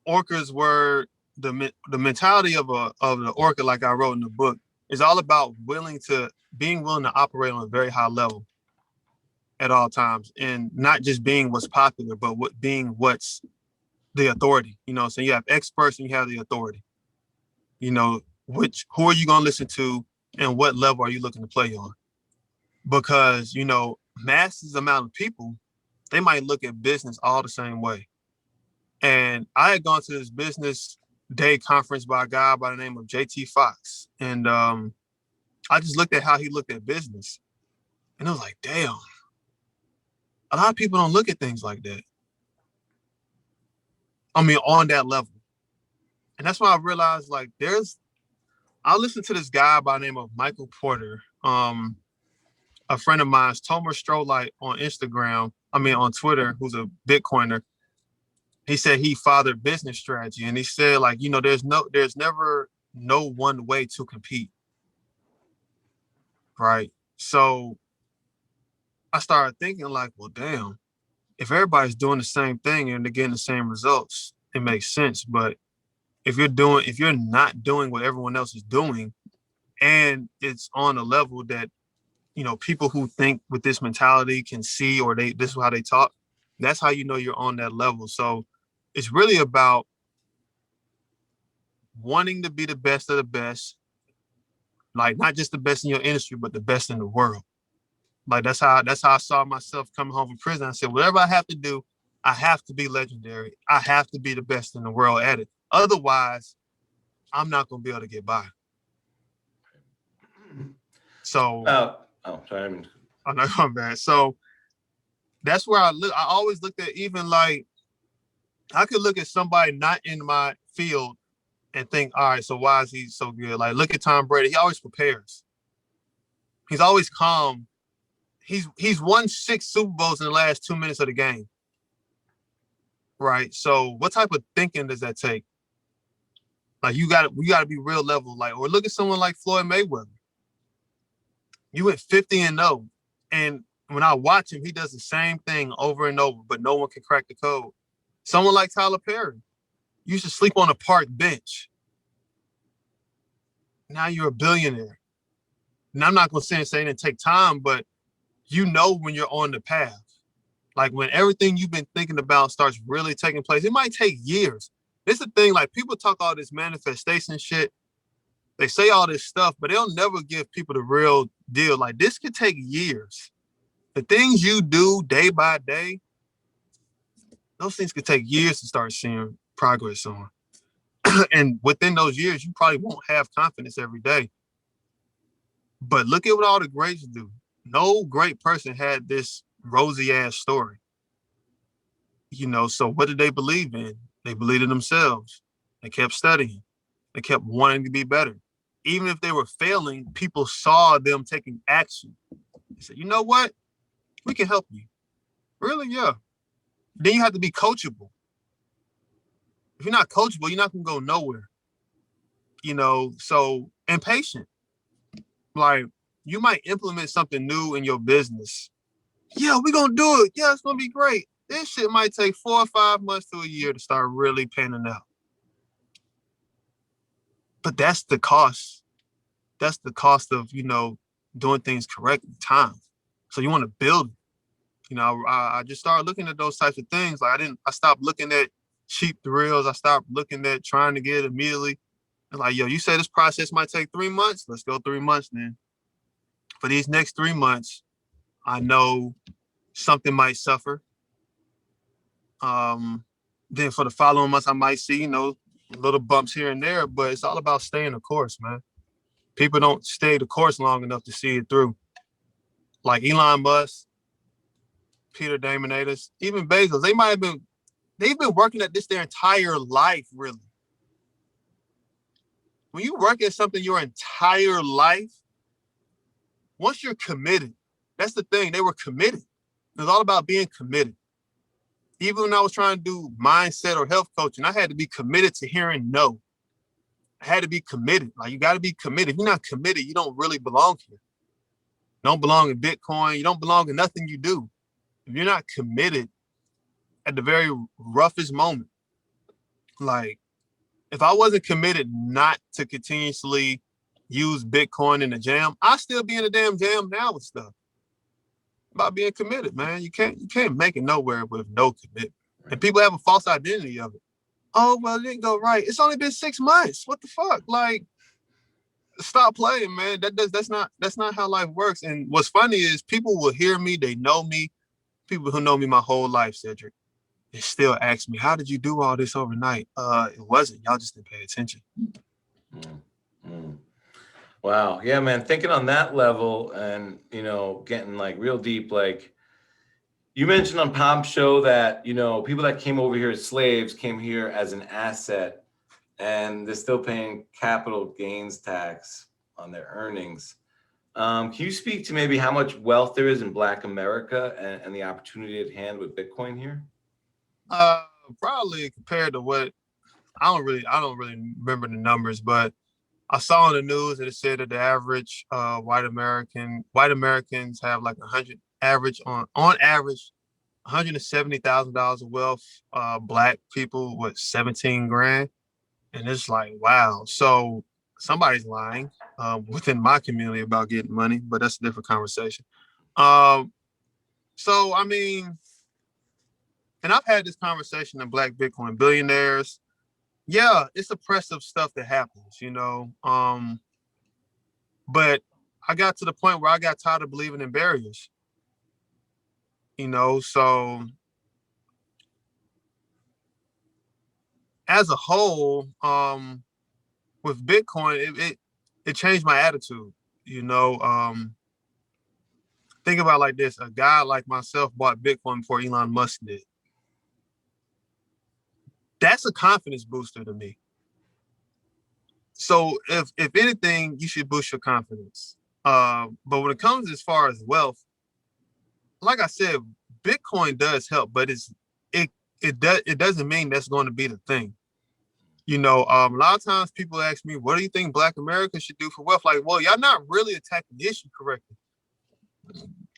Speaker 4: orcas were the mentality of the orca, like I wrote in the book, is all about being willing to operate on a very high level at all times, and not just being what's popular, but being what's the authority. So you have experts and you have the authority. Who are you going to listen to, and what level are you looking to play on? Because masses amount of people, they might look at business all the same way. And I had gone to this business day conference by a guy by the name of JT Fox. And I just looked at how he looked at business. And I was like, damn, a lot of people don't look at things like that. I mean, on that level. And that's why I realized, like, I listened to this guy by the name of Michael Porter. A friend of mine's, Tomer Strolight, on Twitter, who's a Bitcoiner. He said he fathered business strategy, and he said, like, there's never no one way to compete, right? So I started thinking like, well, damn, if everybody's doing the same thing and they're getting the same results, it makes sense. But if you're not doing what everyone else is doing, and it's on a level that people who think with this mentality can see, or this is how they talk, that's how you're on that level. So it's really about wanting to be the best of the best, like not just the best in your industry, but the best in the world. Like that's how I saw myself coming home from prison. I said, whatever I have to do, I have to be legendary. I have to be the best in the world at it. Otherwise, I'm not going to be able to get by. So,
Speaker 3: sorry.
Speaker 4: I'm not going bad. So that's where I always looked at, even like, I could look at somebody not in my field and think, all right, so why is he so good? Like, look at Tom Brady. He always prepares. He's always calm. He's won 6 Super Bowls in the last 2 minutes of the game. Right. So what type of thinking does that take? Like, we gotta be real level. Like, or look at someone like Floyd Mayweather. You went 50-0. And when I watch him, he does the same thing over and over, but no one can crack the code. Someone like Tyler Perry, you used to sleep on a park bench. Now you're a billionaire. And I'm not going to say it didn't take time, but when you're on the path. Like, when everything you've been thinking about starts really taking place, it might take years. It's the thing, like, people talk all this manifestation shit. They say all this stuff, but they'll never give people the real deal. Like, this could take years. The things you do day by day, those things could take years to start seeing progress on. And within those years, you probably won't have confidence every day. But look at what all the greats do. No great person had this rosy ass story. So what did they believe in? They believed in themselves. They kept studying. They kept wanting to be better. Even if they were failing, people saw them taking action. They said, you know what? We can help you. Really? Yeah. Then you have to be coachable. If you're not coachable, you're not going to go nowhere. So, and patient. Like, you might implement something new in your business. Yeah, we're going to do it. Yeah, it's going to be great. This shit might take 4 or 5 months to a year to start really panning out. But that's the cost. That's the cost of, doing things correctly, time. So you want to build it. I just started looking at those types of things. Like I stopped looking at cheap thrills. I stopped looking at trying to get it immediately. And like, yo, you say this process might take 3 months. Let's go 3 months then. For these next 3 months, I know something might suffer. Then for the following months, I might see, little bumps here and there, but it's all about staying the course, man. People don't stay the course long enough to see it through. Like Elon Musk, Peter Damonatus, even Bezos, they've been working at this their entire life, really. When you work at something your entire life, once you're committed, that's the thing, they were committed. It's all about being committed. Even when I was trying to do mindset or health coaching, I had to be committed to hearing no. I had to be committed. Like, you got to be committed. If you're not committed, you don't really belong here. You don't belong in Bitcoin. You don't belong in nothing you do. If you're not committed at the very roughest moment, like if I wasn't committed not to continuously use Bitcoin in the jam, I'd still be in the damn jam now with stuff. About being committed, man. You can't make it nowhere with no commitment. And people have a false identity of it. Oh, well, it didn't go right. It's only been 6 months. What the fuck? Like, stop playing, man. That's not how life works. And what's funny is people will hear me, they know me, people who know me my whole life, Cedric, they still ask me, how did you do all this overnight? It wasn't. Y'all just didn't pay attention.
Speaker 3: Wow. Yeah, man. Thinking on that level and, getting like real deep, like you mentioned on Pom's show that, people that came over here as slaves came here as an asset and they're still paying capital gains tax on their earnings. Can you speak to maybe how much wealth there is in Black America and the opportunity at hand with Bitcoin here?
Speaker 4: Probably compared to what I don't really remember the numbers, but I saw in the news that it said that the average white Americans have like on average $170,000 of wealth. Black people with 17 grand, and it's like, wow. So somebody's lying within my community about getting money, but that's a different conversation. So I mean, and I've had this conversation in Black Bitcoin billionaires. Yeah, it's oppressive stuff that happens, but I got to the point where I got tired of believing in barriers, so as a whole, with Bitcoin, it changed my attitude, think about it like this. A guy like myself bought Bitcoin before Elon Musk did. That's a confidence booster to me. So if anything, you should boost your confidence. But when it comes as far as wealth, like I said, Bitcoin does help, but it doesn't mean that's going to be the thing. A lot of times people ask me, what do you think Black America should do for wealth? Like, well, y'all not really attacking the issue correctly.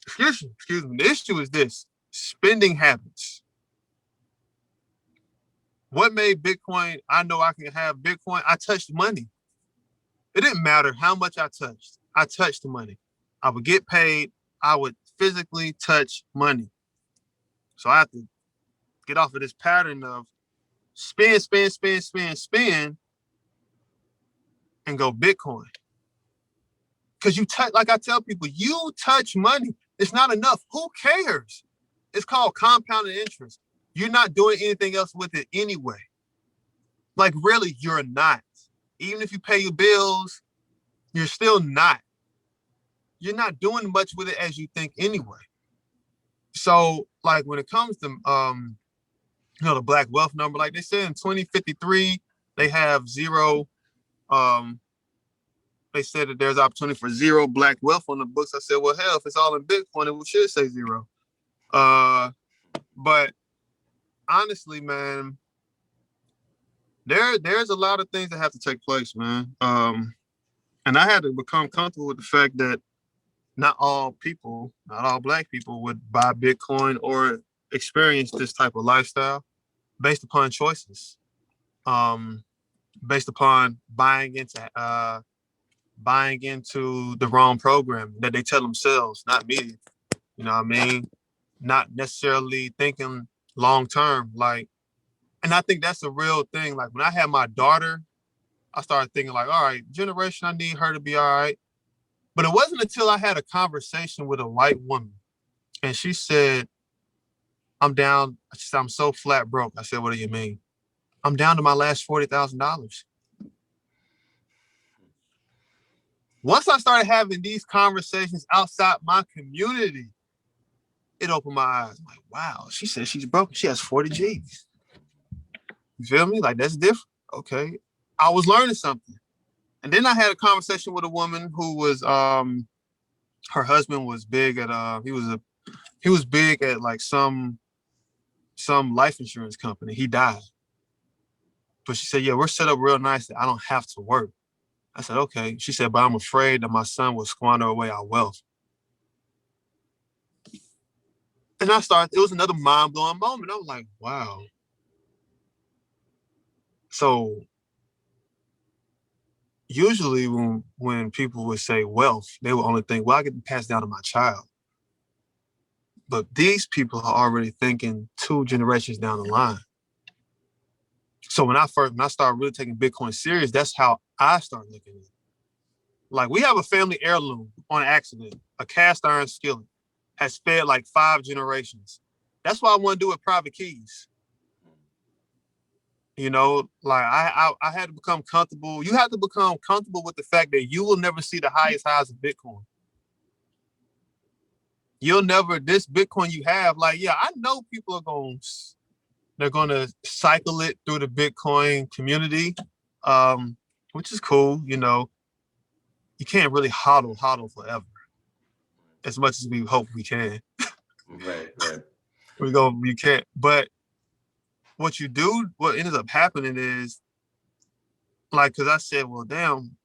Speaker 4: Excuse me. The issue is this: spending habits. What made Bitcoin? I know I can have Bitcoin. I touched money. It didn't matter how much I touched. I touched the money. I would get paid. I would physically touch money. So I have to get off of this pattern of spend, and go Bitcoin. Because you touch, like I tell people, you touch money. It's not enough. Who cares? It's called compounded interest. You're not doing anything else with it anyway. Like, really, you're not. Even if you pay your bills, you're still not. You're not doing much with it as you think anyway. So, like, when it comes to, the Black wealth number, like they said in 2053, they have zero Um, they said that there's opportunity for zero black wealth on the books. I said, well, hell, if it's all in Bitcoin, it should say zero. But honestly, man, there's a lot of things that have to take place, man. And I had to become comfortable with the fact that not all people, not all black people would buy Bitcoin or experience this type of lifestyle based upon choices, based upon buying into the wrong program that they tell themselves, not me. You know what I mean? Not necessarily thinking long term. Like, and I think that's a real thing. Like when I had my daughter, I started thinking like, all right, generation, I need her to be all right. But it wasn't until I had a conversation with a white woman and she said, I'm down. She said, I'm so flat broke. I said, what do you mean? I'm down to my last $40,000. Once I started having these conversations outside my community, it opened my eyes. I'm like, wow, she said she's broke. She has 40 G's. You feel me? Like, that's different. Okay. I was learning something. And then I had a conversation with a woman who was, her husband was big at, he was big at like some life insurance company. He died. But she said, yeah, we're set up real nice that I don't have to work. I said, okay. She said, but I'm afraid that my son will squander away our wealth. And it was another mind-blowing moment. I was like, wow. So usually when people would say wealth, they would only think, well, I get to pass down to my child. But these people are already thinking 2 generations down the line. So when I started really taking Bitcoin serious, that's how I started looking at it. Like we have a family heirloom on accident, a cast iron skillet has fed like 5 generations. That's why I want to do it private keys. You know, like I had to become comfortable. You have to become comfortable with the fact that you will never see the highest highs of Bitcoin. This Bitcoin you have, like, yeah, I know people they're going to cycle it through the Bitcoin community, which is cool. You know, you can't really hodl forever as much as we hope we can.
Speaker 3: Right.
Speaker 4: You can't. But what ends up happening is, like, because I said, well, damn,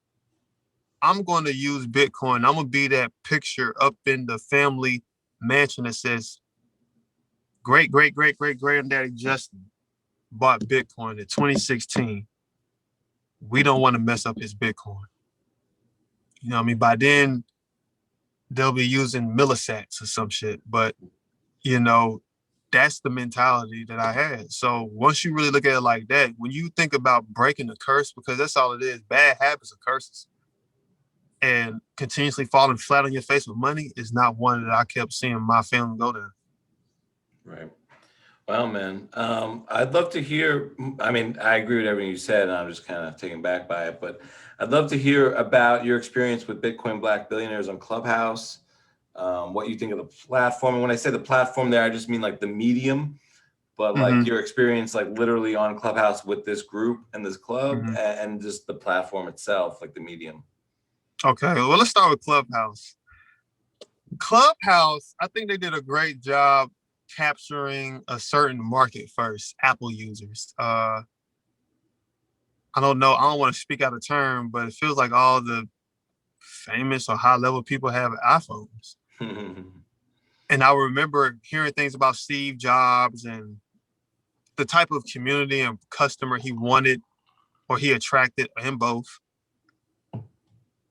Speaker 4: I'm going to use Bitcoin. I'm going to be that picture up in the family mansion that says, great granddaddy Justin bought Bitcoin in 2016. We don't want to mess up his Bitcoin. You know what I mean? By then, they'll be using millisats or some shit. But, you know, that's the mentality that I had. So once you really look at it like that, when you think about breaking the curse, because that's all it is, bad habits are curses. And continuously falling flat on your face with money is not one that I kept seeing my family go down.
Speaker 3: Right. Wow, man. I'd love to hear, I mean, I agree with everything you said, and I'm just kind of taken back by it, but I'd love to hear about your experience with Bitcoin Black Billionaires on Clubhouse, what you think of the platform. And when I say the platform there, I just mean like the medium, but like your experience, like literally on Clubhouse with this group and this club and just the platform itself, like the medium.
Speaker 4: Okay, well, let's start with Clubhouse. Clubhouse, I think they did a great job capturing a certain market first, Apple users. I don't know, I don't want to speak out of turn, but it feels like all the famous or high-level people have iPhones. And I remember hearing things about Steve Jobs and the type of community and customer he wanted or he attracted, and both.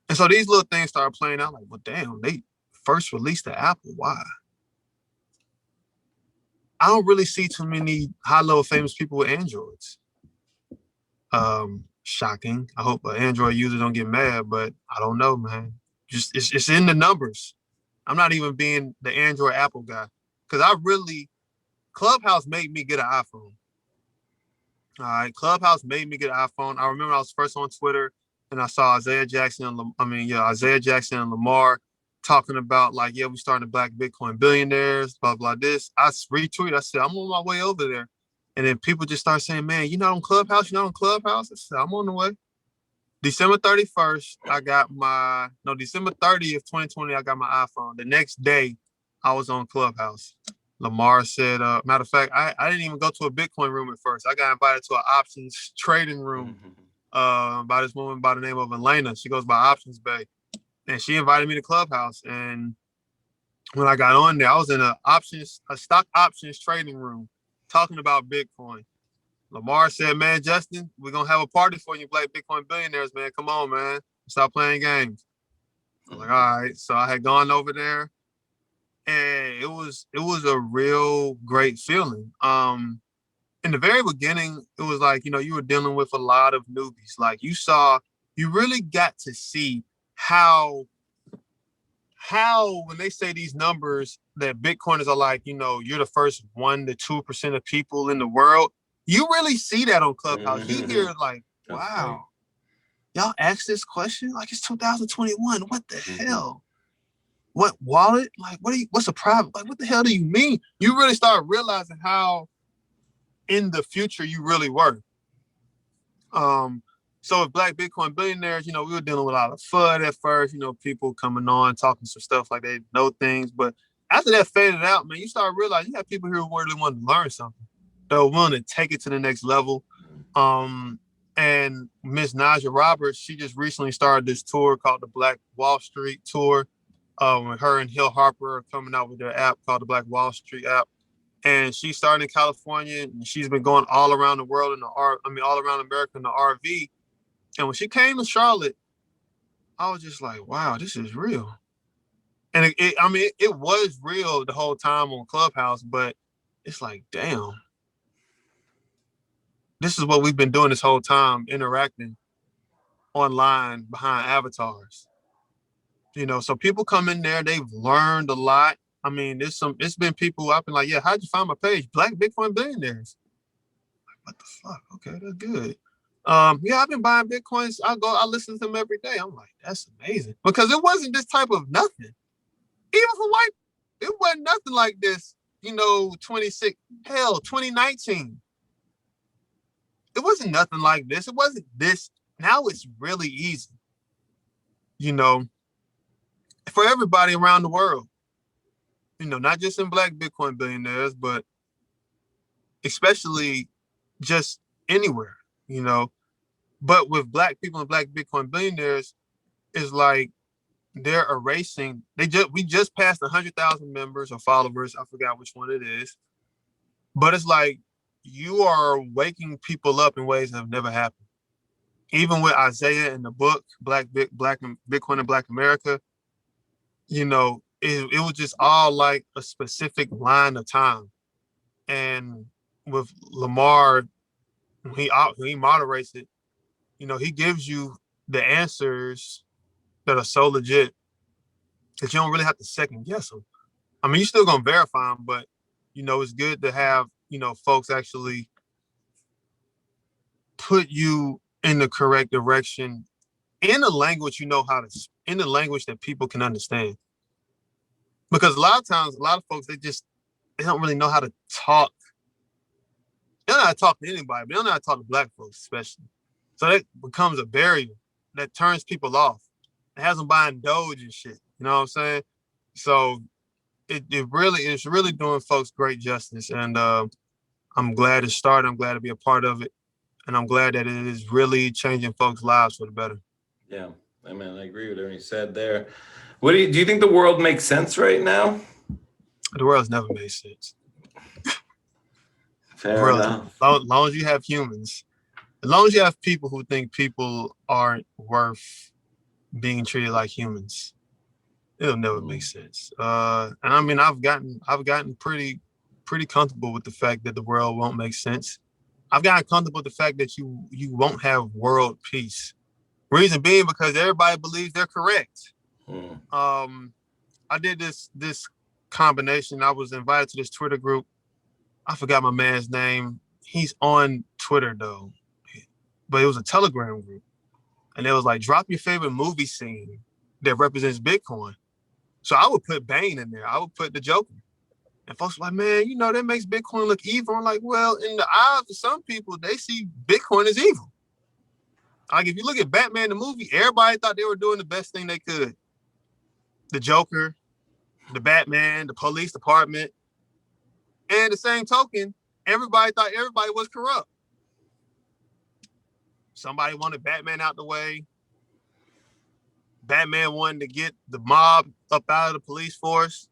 Speaker 4: And so these little things started playing out like, well, damn, they first released the Apple. Why? I don't really see too many high-level famous people with Androids. Shocking. I hope an Android user don't get mad, but I don't know, man. Just it's in the numbers. I'm not even being the Android Apple guy because Clubhouse made me get an iPhone. All right, Clubhouse made me get an iPhone. I remember I was first on Twitter and I saw Isaiah Jackson and Lamar talking about like, yeah, we starting to Black Bitcoin billionaires, blah, blah, this. I retweeted. I said, I'm on my way over there. And then people just start saying, man, you're not on Clubhouse? You're not on Clubhouse? I said, I'm on the way. December 31st, December 30th, 2020, I got my iPhone. The next day, I was on Clubhouse. Lamar said, matter of fact, I didn't even go to a Bitcoin room at first. I got invited to an options trading room by this woman by the name of Elena. She goes by Options Bay. And she invited me to Clubhouse. And when I got on there, I was in a stock options trading room talking about Bitcoin. Lamar said, man, Justin, we're going to have a party for you, Black Bitcoin billionaires, man. Come on, man. Stop playing games. I was like, all right. So I had gone over there, and it was a real great feeling. In the very beginning, it was like, you were dealing with a lot of newbies. Like you really got to see how when they say these numbers that Bitcoiners are like, you're the first 1% to 2% of people in the world. You really see that on Clubhouse. You hear like, wow, y'all asked this question? Like, it's 2021. What the hell? What wallet? Like, what's a private? Like, what the hell do you mean? You really start realizing how in the future you really were. So with Black Bitcoin billionaires, we were dealing with a lot of FUD at first, people coming on, talking some stuff like they know things. But after that faded out, man, you start realizing you have people here who really want to learn something. They're willing to take it to the next level. And Miss Naja Roberts, she just recently started this tour called the Black Wall Street Tour. Her and Hill Harper are coming out with their app called the Black Wall Street app. And she started in California, and she's been going all around the world all around America in the RV. And when she came to Charlotte, I was just like, wow, this is real. And it was real the whole time on Clubhouse, but it's like, damn. This is what we've been doing this whole time, interacting online behind avatars. So people come in there, they've learned a lot. I mean, it's been people I've been like, yeah, how'd you find my page? Black Bitcoin billionaires. Like, what the fuck? Okay, that's good. Yeah, I've been buying Bitcoins. I listen to them every day. I'm like, that's amazing. Because it wasn't this type of nothing. Even for white, it wasn't nothing like this, 2019. It wasn't nothing like this. It wasn't this. Now it's really easy, for everybody around the world. Not just in Black Bitcoin billionaires, but especially just anywhere, But with Black people and Black Bitcoin billionaires, it's like they're erasing. We just passed 100,000 members or followers. I forgot which one it is. But it's like you are waking people up in ways that have never happened. Even with Isaiah in the book, Black Bitcoin and Black America, it was just all like a specific line of time. And with Lamar, he moderates it, he gives you the answers that are so legit that you don't really have to second guess them. I mean, you're still going to verify them, but, it's good to have, folks actually put you in the correct direction in a language in the language that people can understand. Because a lot of times, a lot of folks, they don't really know how to talk. They don't know how to talk to anybody, but they don't know how to talk to Black folks, especially. So that becomes a barrier that turns people off. It has them buying Doge and shit. You know what I'm saying? So it's really doing folks great justice. And I'm glad it started. I'm glad to be a part of it. And I'm glad that it is really changing folks' lives for the better.
Speaker 3: Yeah, I mean, I agree with everything you said there. Do you think the world makes sense right now?
Speaker 4: The world's never made sense.
Speaker 3: Fair enough.
Speaker 4: As long as you have humans, as long as you have people who think people aren't worth being treated like humans, it'll never make sense. And I mean, I've gotten pretty comfortable with the fact that the world won't make sense. I've gotten comfortable with the fact that you won't have world peace. Reason being because everybody believes they're correct. I did this combination. I was invited to this Twitter group. I forgot my man's name. He's on Twitter though, but it was a Telegram group, and it was like, drop your favorite movie scene that represents Bitcoin. So I would put Bane in there. I would put the Joker. And folks were like, man, that makes Bitcoin look evil. I'm like, well, in the eyes of some people, they see Bitcoin as evil. Like, if you look at Batman the movie, everybody thought they were doing the best thing they could. The Joker, the Batman, the police department. And the same token, everybody thought everybody was corrupt. Somebody wanted Batman out the way. Batman wanted to get the mob up out of the police force.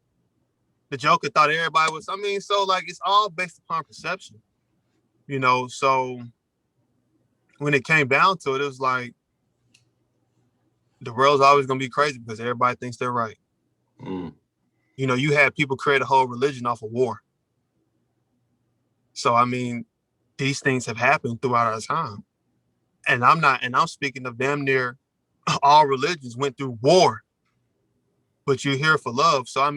Speaker 4: The Joker thought everybody was, so like it's all based upon perception, so when it came down to it, it was like the world's always going to be crazy because everybody thinks they're right.
Speaker 3: Mm.
Speaker 4: You had people create a whole religion off of war. So, these things have happened throughout our time. And I'm speaking of damn near all religions went through war, but you're here for love. So,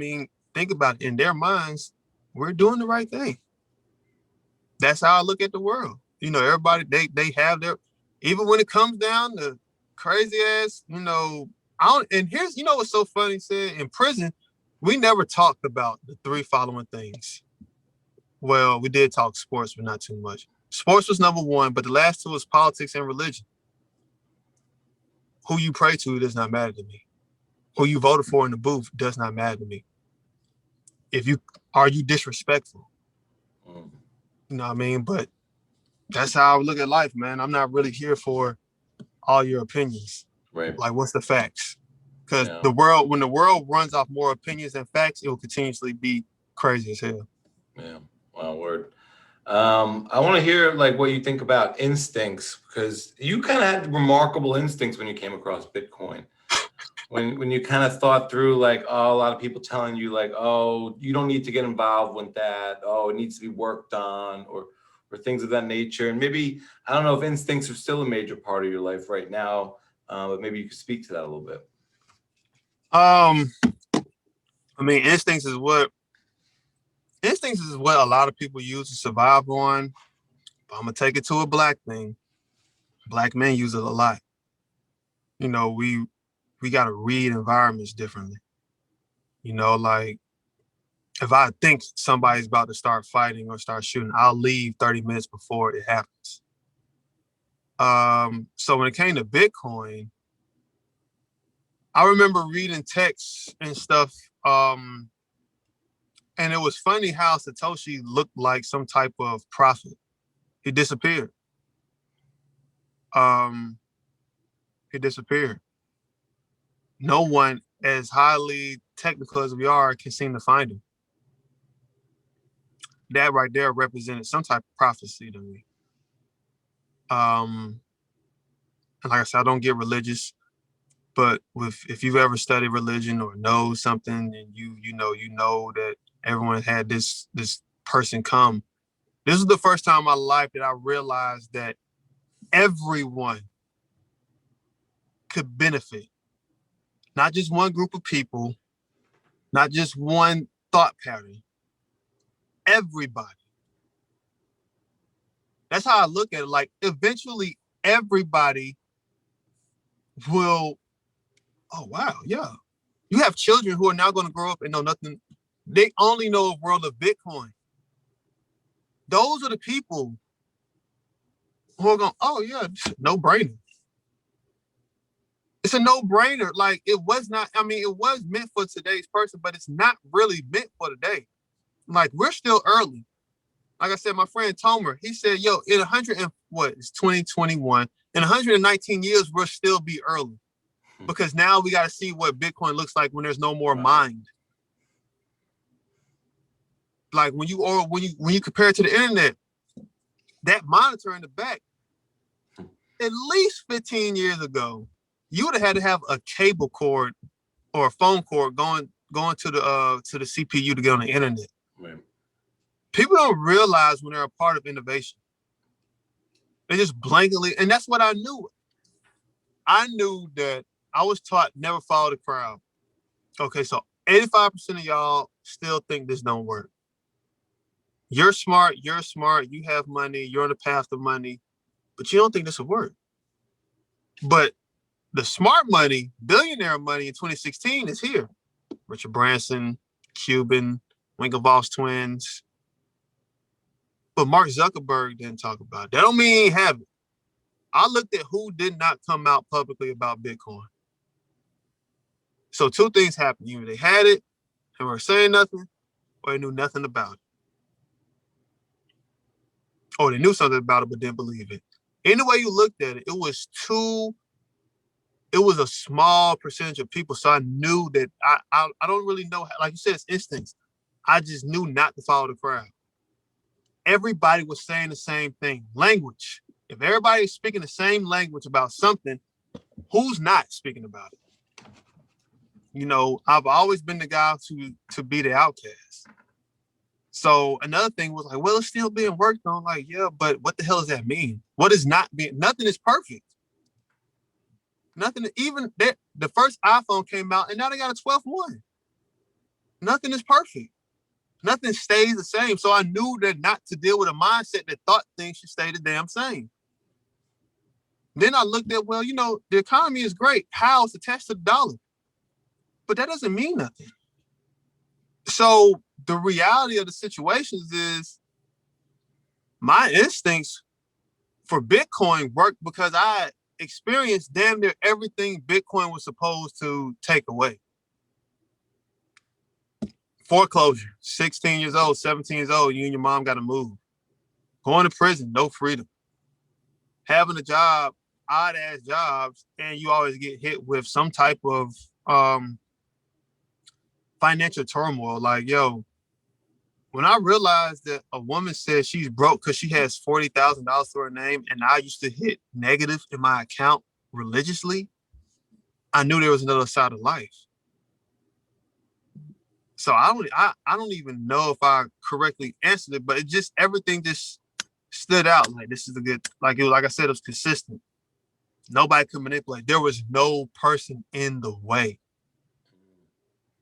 Speaker 4: think about it. In their minds, we're doing the right thing. That's how I look at the world. Everybody, they have their, even when it comes down to crazy ass, and here's, what's so funny, said in prison, we never talked about the three following things. Well, we did talk sports, but not too much. Sports was number one, but the last two was politics and religion. Who you pray to does not matter to me. Who you voted for in the booth does not matter to me. Are you disrespectful? You know what I mean? But that's how I look at life, man. I'm not really here for all your opinions.
Speaker 3: Right.
Speaker 4: Like, what's the facts? Because when the world runs off more opinions than facts, it will continuously be crazy as hell.
Speaker 3: Yeah. Wow, word. I want to hear like what you think about instincts, because you kind of had remarkable instincts when you came across Bitcoin. When you kind of thought through like, oh, a lot of people telling you like, oh, you don't need to get involved with that. Oh, it needs to be worked on, or things of that nature. And maybe, I don't know if instincts are still a major part of your life right now, but maybe you could speak to that a little bit.
Speaker 4: Instincts is what a lot of people use to survive on. But I'm gonna take it to a black thing. Black men use it a lot. We gotta read environments differently. Like if I think somebody's about to start fighting or start shooting, I'll leave 30 minutes before it happens. So when it came to Bitcoin, I remember reading texts and stuff. And it was funny how Satoshi looked like some type of prophet. He disappeared. No one as highly technical as we are can seem to find him. That right there represented some type of prophecy to me. And like I said, I don't get religious, but if you've ever studied religion or know something, and you know that everyone had this person come. This is the first time in my life that I realized that everyone could benefit. Not just one group of people, not just one thought pattern. Everybody. That's how I look at it. Like, eventually everybody will, oh wow, yeah. You have children who are now going to grow up and know nothing. They only know a world of Bitcoin. Those are the people who are going, oh yeah, no brainer. It's a no-brainer. Like, it was meant for today's person, but it's not really meant for today. Like, we're still early. Like I said, my friend Tomer, he said, yo, it's 2021. In 119 years, we'll still be early. Because now we got to see what Bitcoin looks like when there's no more mind. Like when you compare it to the internet, that monitor in the back, at least 15 years ago, you would have had to have a cable cord or a phone cord going to the CPU to get on the internet.
Speaker 3: Right.
Speaker 4: People don't realize when they're a part of innovation. They just blankly, and that's what I knew. I knew that I was taught never follow the crowd. Okay, so 85% of y'all still think this don't work. You're smart, you have money, you're on the path to money, but you don't think this will work. But the smart money, billionaire money in 2016 is here. Richard Branson, Cuban, Winklevoss twins. But Mark Zuckerberg didn't talk about it. That don't mean he ain't have it. I looked at who did not come out publicly about Bitcoin. So two things happened. Either they had it and were saying nothing, or they knew nothing about it. Or they knew something about it but didn't believe it. Any way you looked at it, it was a small percentage of people. So I knew that I don't really know, like you said, it's instincts. I just knew not to follow the crowd. Everybody was saying the same thing. Language. If everybody is speaking the same language about something, who's not speaking about it? You know, I've always been the guy to be the outcast. So another thing was like, well, it's still being worked on. Like, yeah, but what the hell does that mean? What is not being? Nothing is perfect. Nothing. Even the first iPhone came out, and now they got a 12th one. Nothing is perfect. Nothing stays the same. So I knew that not to deal with a mindset that thought things should stay the damn same. Then I looked at, well, you know, the economy is great. How it's attached to the dollar. But that doesn't mean nothing. So the reality of the situations is my instincts for Bitcoin worked because I experienced damn near everything Bitcoin was supposed to take away. Foreclosure, 16 years old, 17 years old, you and your mom got to move. Going to prison, no freedom. Having a job, odd ass jobs, and you always get hit with some type of financial turmoil. Like, yo, when I realized that a woman said she's broke because she has $40,000 to her name, and I used to hit negative in my account religiously, I knew there was another side of life. So I don't even know if I correctly answered it, but it just, everything just stood out. Like, this is a good, like it was, like I said, it was consistent. Nobody could manipulate. There was no person in the way.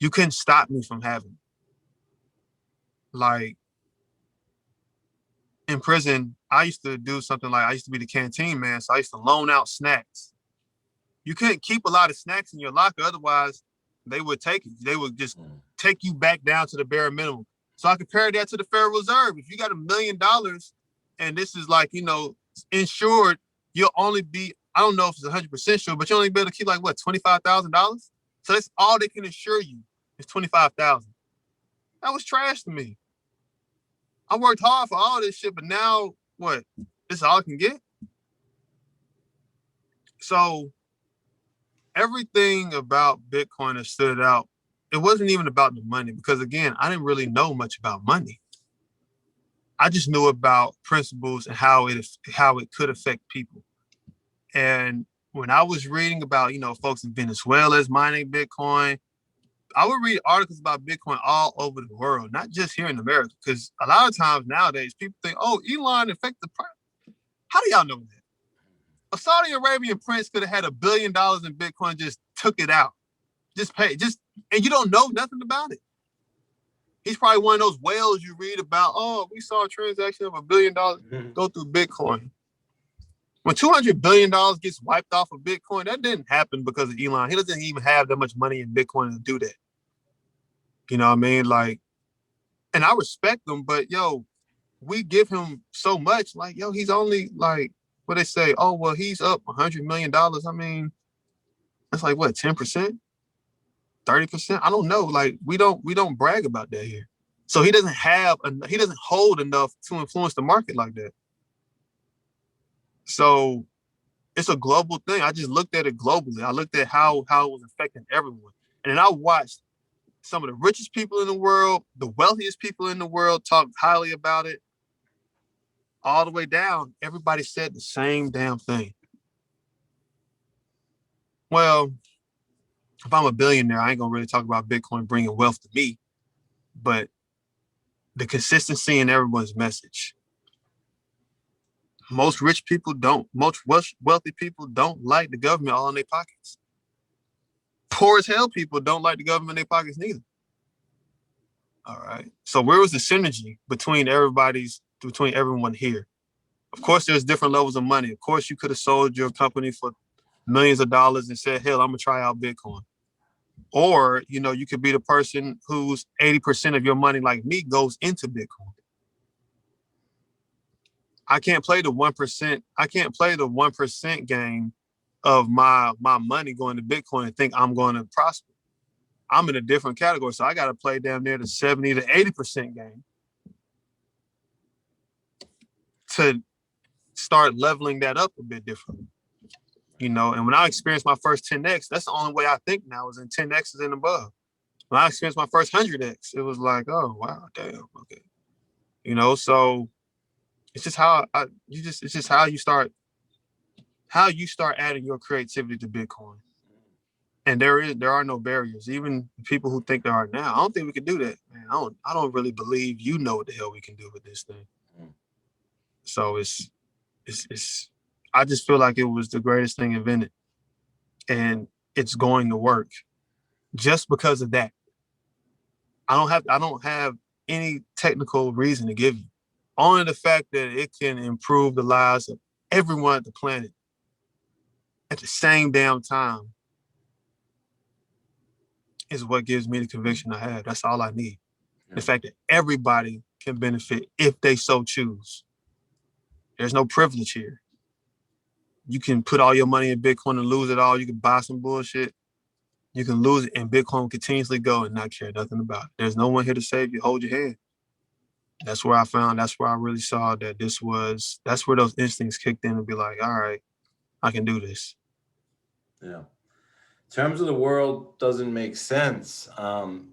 Speaker 4: You couldn't stop me from having it. Like, in prison, I used to do something like, I used to be the canteen man, so I used to loan out snacks. You couldn't keep a lot of snacks in your locker, otherwise they would take it. They would just take you back down to the bare minimum. So I compare that to the Federal Reserve. If you got $1 million and this is like, you know, insured, you'll only be, I don't know if it's 100% sure, but you only be able to keep like what, $25,000? So that's all they can insure you is $25,000. That was trash to me. I worked hard for all this shit, but now what? This is all I can get? So everything about Bitcoin that stood out, it wasn't even about the money, because again, I didn't really know much about money. I just knew about principles and how it could affect people. And when I was reading about, you know, folks in Venezuela mining Bitcoin, I would read articles about Bitcoin all over the world, not just here in America, because a lot of times nowadays people think, oh, Elon affected the price. How do y'all know that? A Saudi Arabian prince could have had $1 billion in Bitcoin, just took it out, just paid, and you don't know nothing about it. He's probably one of those whales you read about. Oh, we saw a transaction of $1 billion go through Bitcoin. When $200 billion gets wiped off of Bitcoin, that didn't happen because of Elon. He doesn't even have that much money in Bitcoin to do that. You know what I mean? Like, and I respect him, but yo, we give him so much. Like, yo, he's only like, what they say, oh, well, he's up $100 million. I mean, that's like what, 10%? 30%? I don't know. Like, we don't brag about that here. So he doesn't hold enough to influence the market like that. So it's a global thing. I just looked at it globally. I looked at how it was affecting everyone. And then I watched some of the richest people in the world, the wealthiest people in the world talk highly about it. All the way down, everybody said the same damn thing. Well, if I'm a billionaire, I ain't gonna really talk about Bitcoin bringing wealth to me, but the consistency in everyone's message. Most rich people don't. Most wealthy people don't like the government all in their pockets. Poor as hell people don't like the government in their pockets neither. All right. So where was the synergy between everyone here? Of course, there's different levels of money. Of course, you could have sold your company for millions of dollars and said, hell, I'm gonna try out Bitcoin. Or, you know, you could be the person whose 80% of your money, like me, goes into Bitcoin. I can't play the 1%. I can't play the 1% game of my money going to Bitcoin and think I'm going to prosper. I'm in a different category, so I got to play damn near the 70 to 80% game to start leveling that up a bit differently. And when I experienced my first 10x, that's the only way I think now is in 10x's and above. When I experienced my first 100x, it was like, oh wow, damn, okay. So it's just it's just how you start adding your creativity to Bitcoin. And there are no barriers. Even people who think there are now, I don't think we can do that, man. I don't really believe what the hell we can do with this thing. So it's I just feel like it was the greatest thing invented, and it's going to work just because of that. I don't have any technical reason to give you. Only the fact that it can improve the lives of everyone at the planet at the same damn time is what gives me the conviction I have. That's all I need. Yeah. The fact that everybody can benefit if they so choose. There's no privilege here. You can put all your money in Bitcoin and lose it all. You can buy some bullshit. You can lose it, and Bitcoin will continuously go and not care nothing about it. There's no one here to save you. Hold your head. That's where I really saw that that's where those instincts kicked in and be like, all right, I can do this.
Speaker 3: Yeah. In terms of the world doesn't make sense,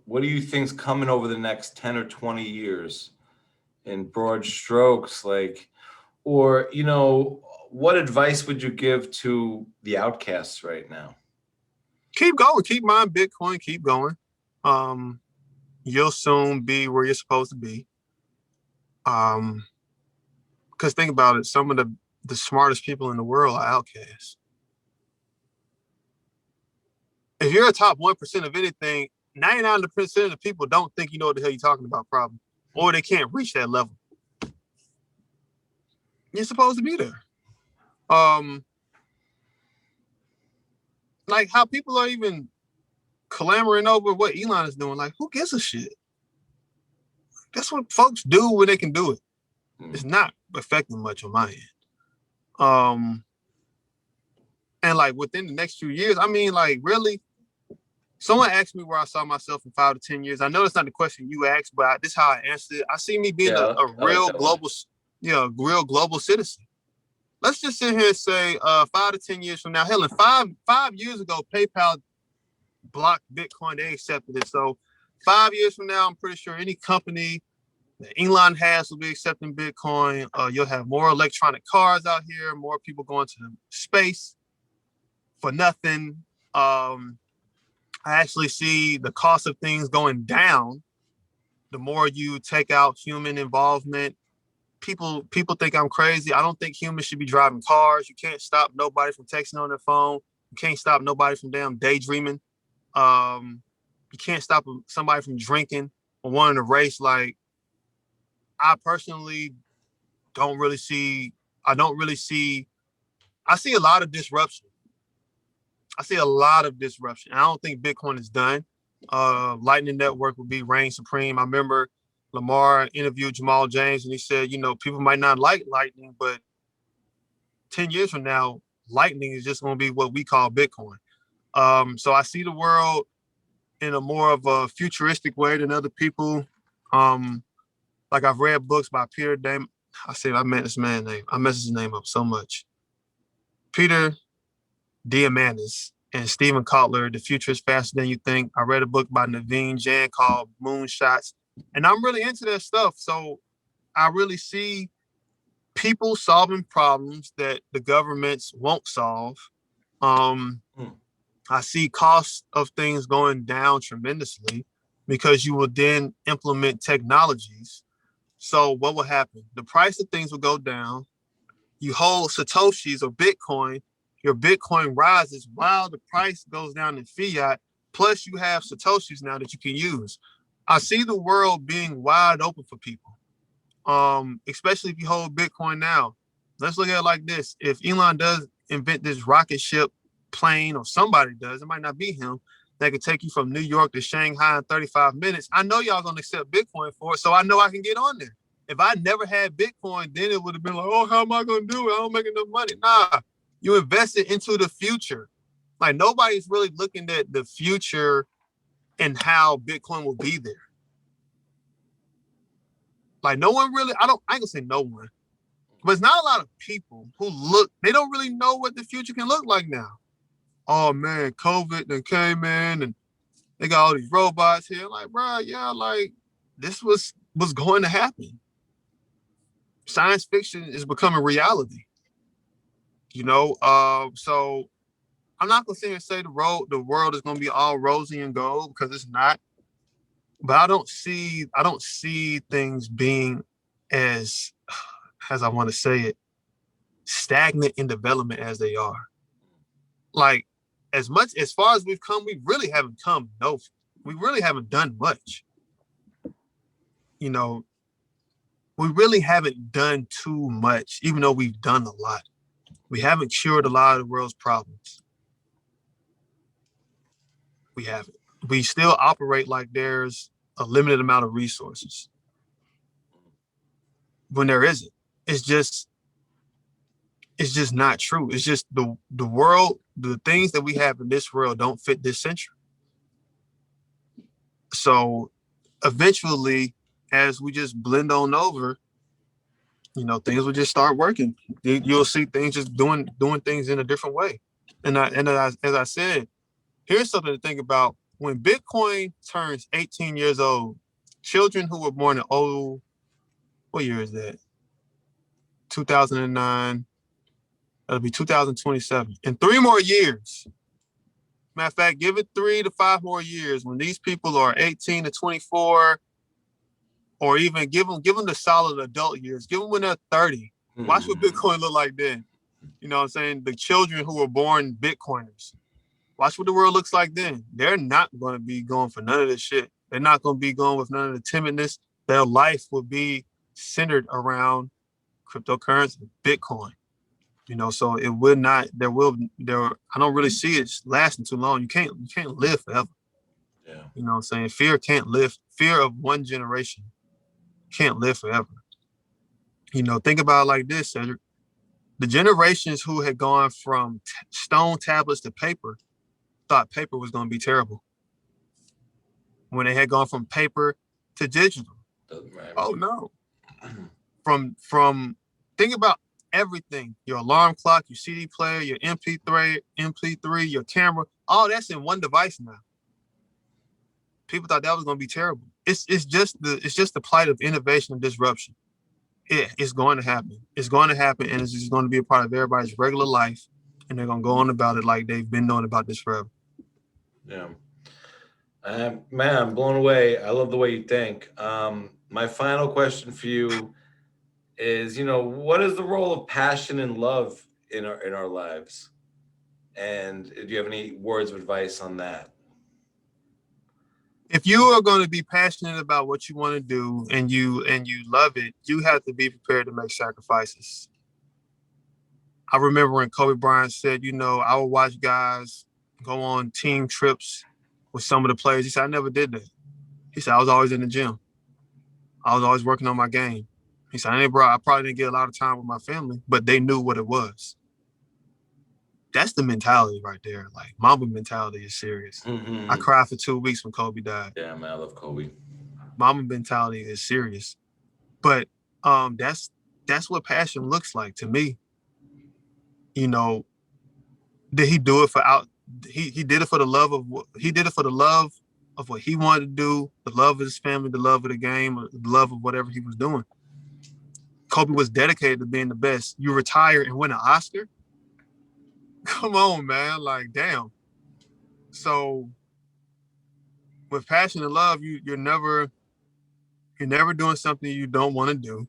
Speaker 3: what do you think's coming over the next 10 or 20 years in broad strokes? Or, what advice would you give to the outcasts right now?
Speaker 4: Keep going, keep mining Bitcoin, keep going. You'll soon be where you're supposed to be. Because think about it, some of the smartest people in the world are outcasts. If you're a top 1% of anything, 99% of the people don't think you know what the hell you're talking about, probably, or they can't reach that level. You're supposed to be there. Like how people are even clamoring over what Elon is doing. Like, who gives a shit? That's what folks do when they can do it. It's not affecting much on my end. And like within the next few years, I mean, like really, someone asked me where I saw myself in 5 to 10 years. I know that's not the question you asked, but this is how I answered it. I see me being a real global, real global citizen. Let's just sit here and say 5 to 10 years from now, hell, in five years ago, PayPal blocked Bitcoin. They accepted it. So 5 years from now, I'm pretty sure any company that Elon has will be accepting Bitcoin. You'll have more electronic cars out here, more people going to space for nothing. I actually see the cost of things going down the more you take out human involvement. People think I'm crazy. I don't think humans should be driving cars. You can't stop nobody from texting on their phone. You can't stop nobody from damn daydreaming. You can't stop somebody from drinking or wanting to race. Like, I personally don't really see, I see a lot of disruption. I don't think Bitcoin is done. Lightning Network will be reign supreme. I remember Lamar interviewed Jamal James and he said, people might not like Lightning, but 10 years from now, Lightning is just going to be what we call Bitcoin. So I see the world in a more of a futuristic way than other people. Like I've read books by Peter Dam. I meant this man's name. I messed his name up so much. Peter Diamandis and Stephen Kotler, The Future is Faster Than You Think. I read a book by Naveen Jain called Moonshots. And I'm really into that stuff. So I really see people solving problems that the governments won't solve. I see costs of things going down tremendously because you will then implement technologies. So what will happen? The price of things will go down. You hold Satoshis or Bitcoin, your Bitcoin rises while the price goes down in fiat. Plus you have Satoshis now that you can use. I see the world being wide open for people, especially if you hold Bitcoin now. Let's look at it like this. If Elon does invent this rocket ship plane, or somebody does, it might not be him, that could take you from New York to Shanghai in 35 minutes. I know y'all gonna accept Bitcoin for it, so I know I can get on there. If I never had Bitcoin, then it would have been like, oh, how am I going to do it? I don't make enough money. Nah, you invest it into the future. Like nobody's really looking at the future and how Bitcoin will be there. Like no one really, I ain't gonna say no one, but it's not a lot of people who they don't really know what the future can look like now. Oh man, COVID then came in and they got all these robots here. Like, bro, yeah, like this was going to happen. Science fiction is becoming reality. So I'm not gonna sit here and say the world is gonna be all rosy and gold because it's not. But I don't see things being as I want to say it, stagnant in development as they are. Like as far as we've come, we really haven't done much. We really haven't done too much, even though we've done a lot. We haven't cured a lot of the world's problems. We haven't. We still operate like there's a limited amount of resources when there isn't. It's just not true. It's just the world, the things that we have in this world don't fit this century. So eventually, as we just blend on over, things will just start working. You'll see things just doing things in a different way. And as I said, here's something to think about. When Bitcoin turns 18 years old, children who were born in what year is that? 2009. That'll be 2027. In 3 more years. Matter of fact, give it 3 to 5 more years when these people are 18 to 24, or even give them the solid adult years. Give them when they're 30. Watch what Bitcoin look like then. You know what I'm saying? The children who were born Bitcoiners. Watch what the world looks like then. They're not going to be going for none of this shit. They're not going to be going with none of the timidness. Their life will be centered around cryptocurrency, Bitcoin. So it will not. I don't really see it lasting too long. You can't live forever.
Speaker 3: Yeah.
Speaker 4: You know what I'm saying? Fear can't live. Fear of one generation can't live forever. Think about it like this, Cedric. The generations who had gone from stone tablets to paper thought paper was going to be terrible. When they had gone from paper to digital. Oh no. From think about everything, your alarm clock, your CD player, your MP3, your camera, all that's in one device now. People thought that was going to be terrible. It's just the plight of innovation and disruption. It's going to happen. It's going to happen, and it's just going to be a part of everybody's regular life, and they're going to go on about it like they've been knowing about this forever.
Speaker 3: Yeah. Man, I'm blown away. I love the way you think. My final question for you is, what is the role of passion and love in our lives? And do you have any words of advice on that?
Speaker 4: If you are going to be passionate about what you want to do and you love it, you have to be prepared to make sacrifices. I remember when Kobe Bryant said, I would watch guys go on team trips with some of the players. He said, I never did that. He said, I was always in the gym. I was always working on my game. He said, I probably didn't get a lot of time with my family, but they knew what it was. That's the mentality right there. Like Mamba mentality is serious. Mm-hmm. I cried for 2 weeks when Kobe died.
Speaker 3: Yeah, man, I love Kobe.
Speaker 4: Mamba mentality is serious. But that's what passion looks like to me. Did he do it he did it for the love of what he wanted to do, the love of his family, the love of the game, the love of whatever he was doing. Kobe was dedicated to being the best. You retire and win an Oscar? Come on, man. Like, damn. So with passion and love, you're never doing something you don't want to do.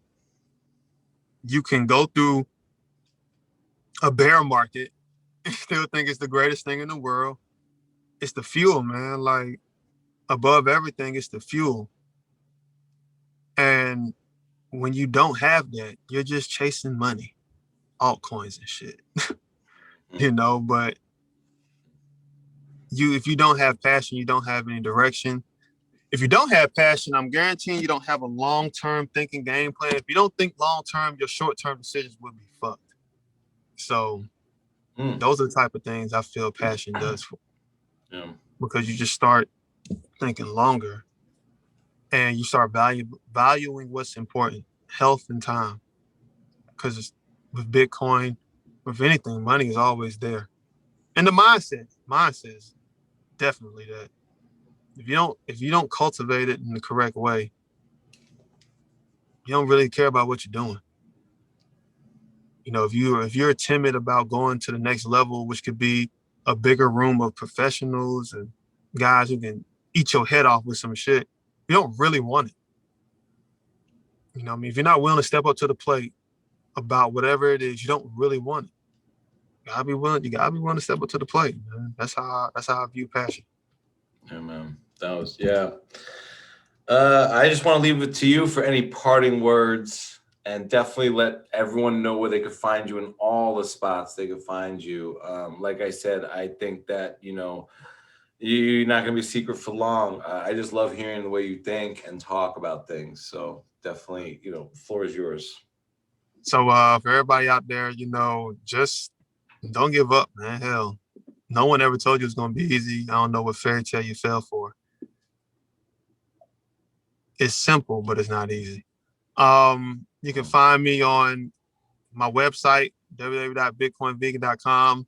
Speaker 4: You can go through a bear market and still think it's the greatest thing in the world. It's the fuel, man. Like, above everything, it's the fuel. And when you don't have that, you're just chasing money, altcoins and shit. But if you don't have passion, you don't have any direction, If you don't have passion, I'm guaranteeing you don't have a long-term thinking game plan. If you don't think long-term, your short-term decisions will be fucked. So those are the type of things I feel passion does for.
Speaker 3: Yeah.
Speaker 4: Because you just start thinking longer and you start valuing what's important, health and time. Because with Bitcoin, with anything, money is always there. And the mindset is definitely that. If you don't cultivate it in the correct way, you don't really care about what you're doing. You know, if you're timid about going to the next level, which could be a bigger room of professionals and guys who can eat your head off with some shit, you don't really want it. You know what I mean? If you're not willing to step up to the plate about whatever it is, you don't really want it. You gotta be willing to step up to the plate, man. That's how I view passion.
Speaker 3: Yeah, man. I just want to leave it to you for any parting words, and definitely let everyone know where they could find you in all the spots they could find you. Like I said, I think that, you know, you're not going to be a secret for long. I just love hearing the way you think and talk about things. So definitely, you know, the floor is yours.
Speaker 4: So for everybody out there, you know, just don't give up, man. Hell, no one ever told you it's going to be easy. I don't know what fairy tale you fell for. It's simple, but it's not easy. You can find me on my website, www.bitcoinvegan.com.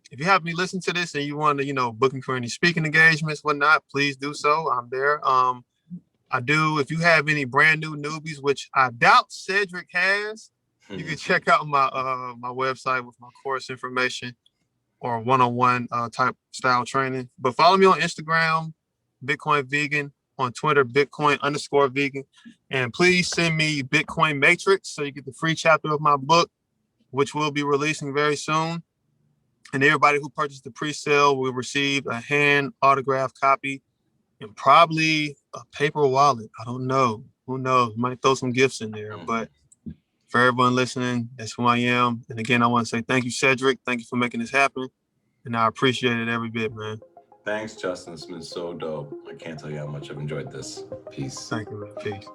Speaker 4: If you have me listen to this and you want to, you know, booking for any speaking engagements, whatnot, please do so. I'm there. I do. If you have any brand new newbies, which I doubt Cedric has, you can check out my my website with my course information or one-on-one type style training. But follow me on Instagram, Bitcoin Vegan, on Twitter, Bitcoin_vegan. And please send me Bitcoin Matrix so you get the free chapter of my book, which we'll be releasing very soon. And everybody who purchased the pre-sale will receive a hand autographed copy and probably a paper wallet. I don't know. Who knows? Might throw some gifts in there. But for everyone listening, that's who I am. And again, I want to say thank you, Cedric. Thank you for making this happen. And I appreciate it every bit, man.
Speaker 3: Thanks, Justin. It's been so dope. I can't tell you how much I've enjoyed this. Peace.
Speaker 4: Thank you, man. Peace.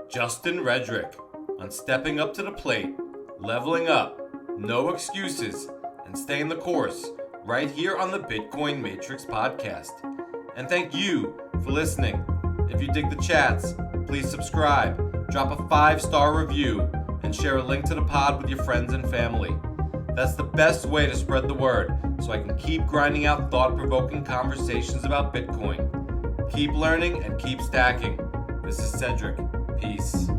Speaker 5: Justin Rhedrick on stepping up to the plate, leveling up, no excuses, and staying the course right here on the Bitcoin Matrix podcast. And thank you for listening. If you dig the chats, please subscribe, drop a 5-star review, and share a link to the pod with your friends and family. That's the best way to spread the word so I can keep grinding out thought-provoking conversations about Bitcoin. Keep learning and keep stacking. This is Cedric. Peace.